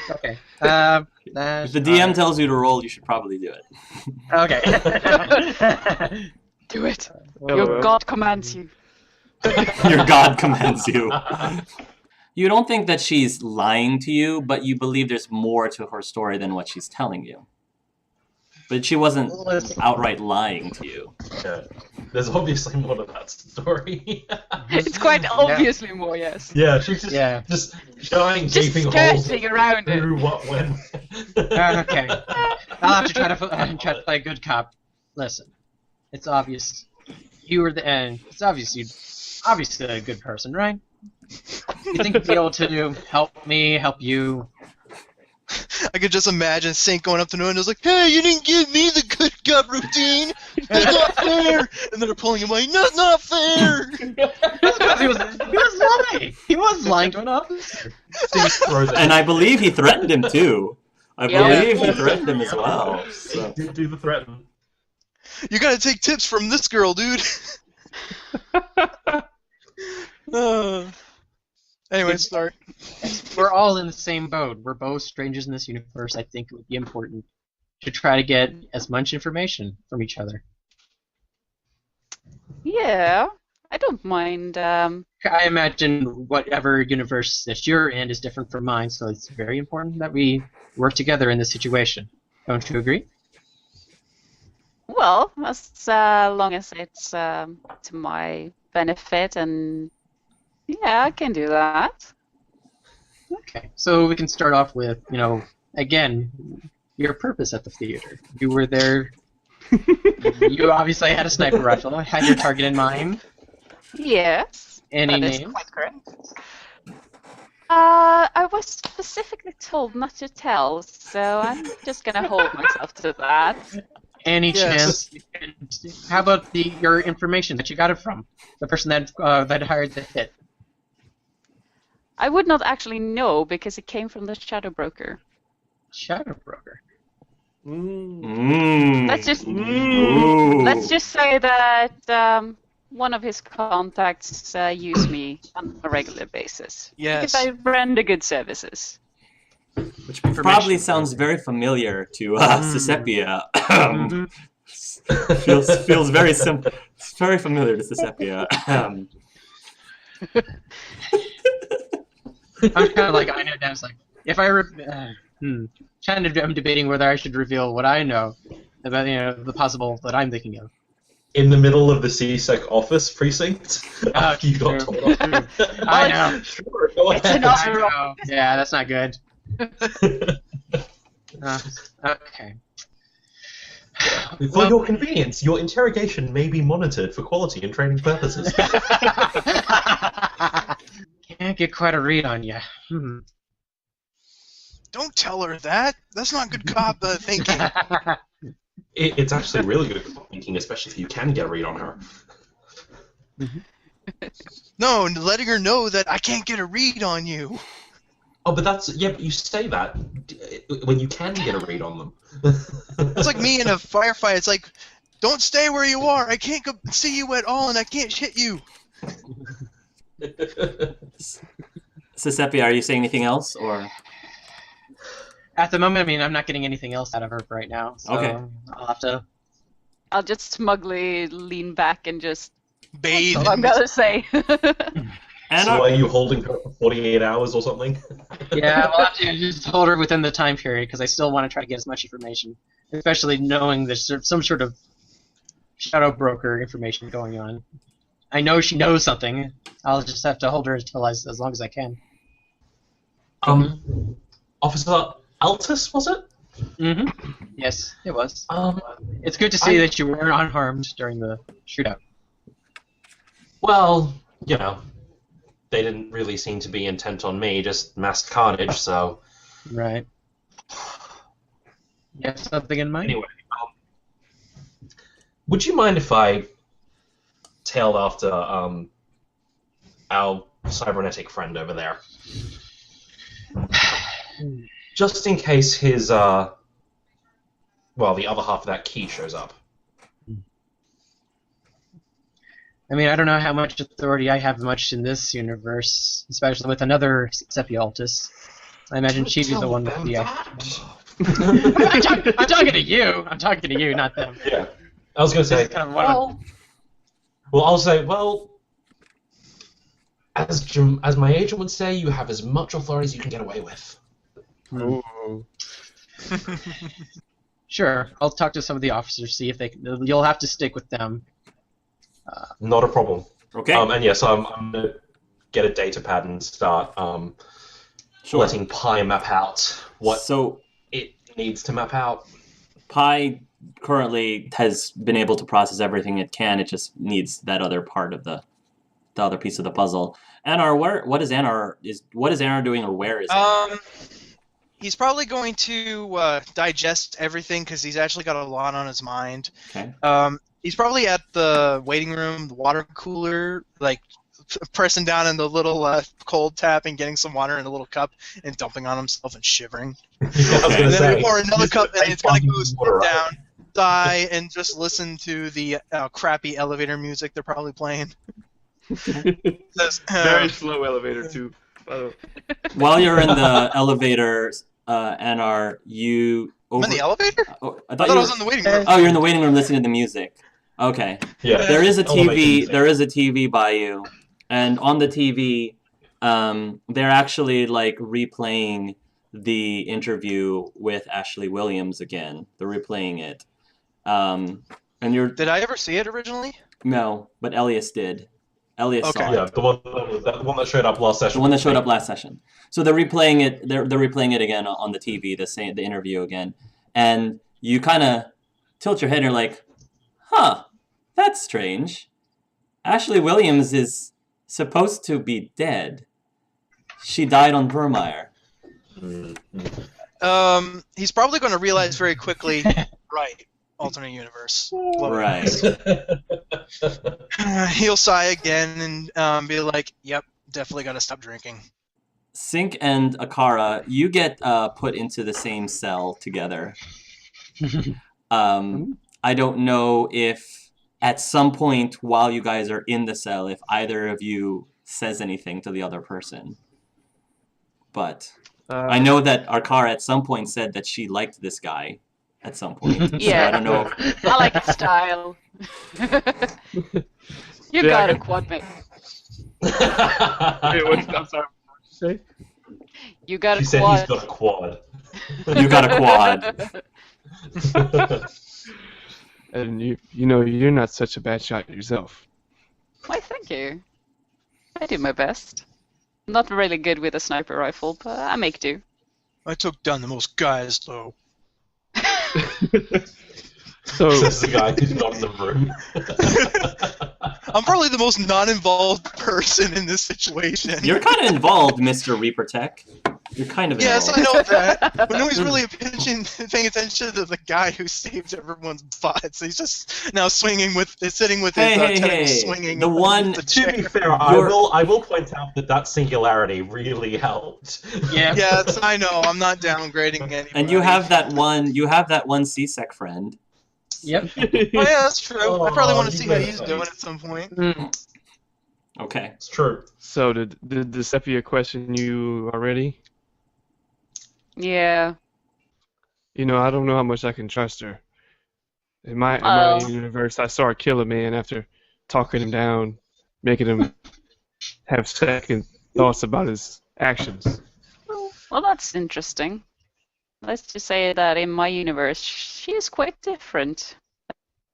If the DM tells you to roll, you should probably do it. Okay. Do it. Oh, Your god commands you. Your god commands you. You don't think that she's lying to you, but you believe there's more to her story than what she's telling you. But she wasn't outright lying to you. Yeah. There's obviously more to that story. It's quite obviously more, yes. Yeah, she's just Yeah. just giant Just gaping holes skirting around it. through what went. Okay. I'll have to try to play good cop. Listen, it's obvious. You were the end. It's obviously a good person, right? You think you'd be able to help me, help you? I could just imagine Saint going up to Noah and just like, "Hey, you didn't give me the good gut routine. That's not fair." And then they're pulling him away. That's not fair. Because he was lying. He was lying to an officer. And I believe he threatened him too. I Yeah. believe he threatened him as well. So. Do the threaten. You gotta take tips from this girl, dude. Anyway, sorry. We're all in the same boat. We're both strangers in this universe. I think it would be important to try to get as much information from each other. Yeah, I don't mind. I imagine whatever universe that you're in is different from mine, so it's very important that we work together in this situation. Don't you agree? Well, as long as it's to my benefit, and yeah, I can do that. Okay. So we can start off with, again, your purpose at the theater. You were there. You obviously had a sniper rifle. Had your target in mind. Yes. Any that is name? quite correct. I was specifically told not to tell, so I'm just gonna hold myself to that. Any Yes. chance? How about your information that you got it from? The person that hired the hit. I would not actually know because it came from the shadow broker. Shadow broker. Let's just say that one of his contacts use me on a regular basis. Yes. Because I render good services. Which probably sounds very familiar to Cicepia. feels very simple. It's very familiar to Cicepia. I'm kind of like, I know that's like, if I I'm debating whether I should reveal what I know about the possible that I'm thinking of. In the middle of the CSEC office precinct, you got true. told off. I know. Sure, go It's ahead. an I know. Yeah, that's not good. Okay. For your convenience, your interrogation may be monitored for quality and training purposes. Can't get quite a read on you. Don't tell her that. That's not good cop thinking. It's actually really good at thinking, especially if you can get a read on her. No, letting her know that I can't get a read on you. Oh, but but you say that when you can get a read on them. It's like me in a firefight. It's like, don't stay where you are. I can't go see you at all, and I can't hit you. Cicepia, are you saying anything else, or? At the moment, I mean, I'm not getting anything else out of her right now. So Okay. I'll have to. I'll just smugly lean back and just bathe. That's all I'm gonna say. And So are you holding her for 48 hours or something? Yeah, we'll have to just hold her within the time period because I still want to try to get as much information, especially knowing there's some sort of shadow broker information going on. I know she knows something. I'll just have to hold her until as long as I can. Officer Altus, was it? Mm-hmm. Yes, it was. Um, It's good to see that you were unharmed during the shootout. well, you know, they didn't really seem to be intent on me, just mass carnage, so... Right. You have something in mind? Anyway, would you mind if I tailed after our cybernetic friend over there? Just in case his, well, the other half of that key shows up. I mean, I don't know how much authority I have much in this universe, especially with another Cicepia Altus. I imagine she'd be the one with the... I'm talking to you! I'm talking to you, not them. Yeah. I was going to say... Kind of what I'm- Well, I'll say, well... As my agent would say, you have as much authority as you can get away with. Ooh. Sure, I'll talk to some of the officers, see if they can... You'll have to stick with them. Not a problem. okay, And yes, I'm going to get a data pad and start sure. letting Pi map out what So it needs to map out. Pi currently has been able to process everything it can. It just needs that other part of the other piece of the puzzle. Anar, what is Anar doing, or where is Anar? He's probably going to digest everything because he's actually got a lot on his mind. Okay. He's probably at the waiting room, the water cooler, like pressing down in the little cold tap and getting some water in a little cup and dumping on himself and shivering. I was gonna And then say, we pour another cup and it's gonna go sit water, right? down, die, and just listen to the crappy elevator music they're probably playing. Says, Very slow elevator too. While you're in the elevator, Anar, you... I'm in the elevator? Oh, I I thought thought I you was in the waiting room. Oh, you're in the waiting room listening to the music. Okay. Yeah. There is a Elevator TV. music. There is a TV by you, and on the TV, they're actually like replaying the interview with Ashley Williams again. They're replaying it, and you're Did I ever see it originally? no, but Elias did. Elias Okay. saw Yeah, it. the one that showed up last session. The one that showed up last session. So they're replaying it. They're replaying it again on the TV. The interview again, and you kind of tilt your head and you're like, "Huh, that's strange. Ashley Williams is supposed to be dead. She died on Vermeer." He's probably going to realize very quickly, right, alternate universe. Right. He'll sigh again and be like, yep, definitely got to stop drinking. Sink and Arkara, you get put into the same cell together. I don't know if at some point while you guys are in the cell, if either of you says anything to the other person. But I know that Arkara at some point said that she liked this guy at some point. Yeah. So I don't know. I like his style. You got it, quad mate. Wait, I'm sorry. What did you say? You got She a said quad. he's got a quad. You got a quad. And you know you're not such a bad shot yourself. Why, thank you. I do my best. Not really good with a sniper rifle, but I make do. I took down the most guys, though. So Says the guy who's not in the room. I'm probably the most non-involved person in this situation. You're kind of involved, Mr. Reaper Tech. You're kind of Yes, I involved. know that. But nobody's really paying attention to the guy who saved everyone's butts. He's just now sitting with his tentacles swinging. The one. The To be chair. fair, I will point out that singularity really helped. Yeah. Yes, I know. I'm not downgrading anybody. And you have that one. You have that one CSEC friend. Yep. Oh yeah, that's true. I probably want to you see how made he's it doing nice. at some point. Okay. It's true. So did the Cicepia question you already? Yeah. You know, I don't know how much I can trust her. In my Oh. universe, I saw her kill a man after talking him down, making him have second thoughts about his actions. Well, that's interesting. Let's just say that in my universe, she is quite different,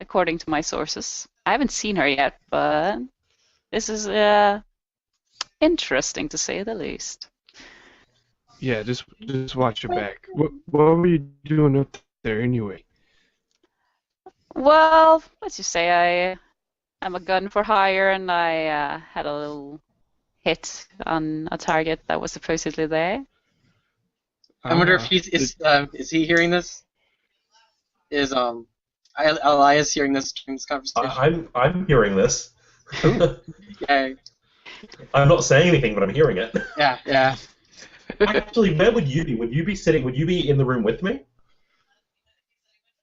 according to my sources. I haven't seen her yet, but this is interesting to say the least. Yeah, just watch your back. What were you doing up there anyway? Well, let's just say I'm a gun for hire, and I had a little hit on a target that was supposedly there. I wonder if is he hearing this? Is Elias hearing this during this conversation? I'm hearing this. Yeah, I'm not saying anything, but I'm hearing it. yeah. Actually, where would you be? Would you be sitting? Would you be in the room with me?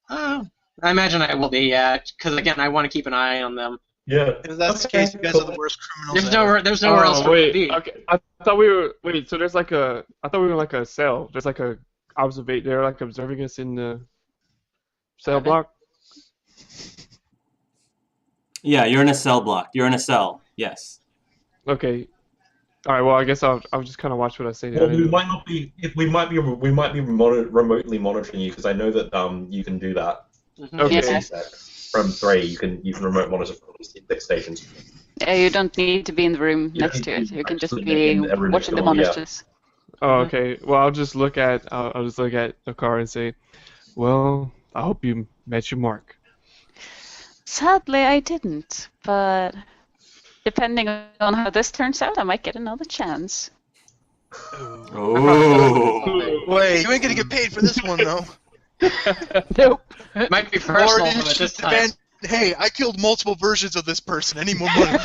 I imagine I will be, yeah, because again, I want to keep an eye on them. Yeah. If that's the case, you guys are the worst criminals There's nowhere else for me to be. Okay. I thought we were so there's like a I thought we were in like a cell. There's like a they're like observing us in the cell block. Yeah, you're in a cell block. You're in a cell. Yes. Okay. All right. Well, I guess I'll just kind of watch what I say. Well, we might not be. We might be remotely monitoring you because I know that you can do that. Okay. Yeah. From 3, you can remote monitor from 6 stations. Yeah, you don't need to be in the room Yeah, next to it. You can just actually be in every watching the room, yeah. monitors. Oh, okay. Well, I'll just look at Arkara and say, well, I hope you met your mark. Sadly, I didn't, but depending on how this turns out, I might get another chance. Oh. Wait, you ain't gonna get paid for this one though. Nope. It might be Or personal you at this should time. demand, hey, I killed multiple versions of this person. I need more money.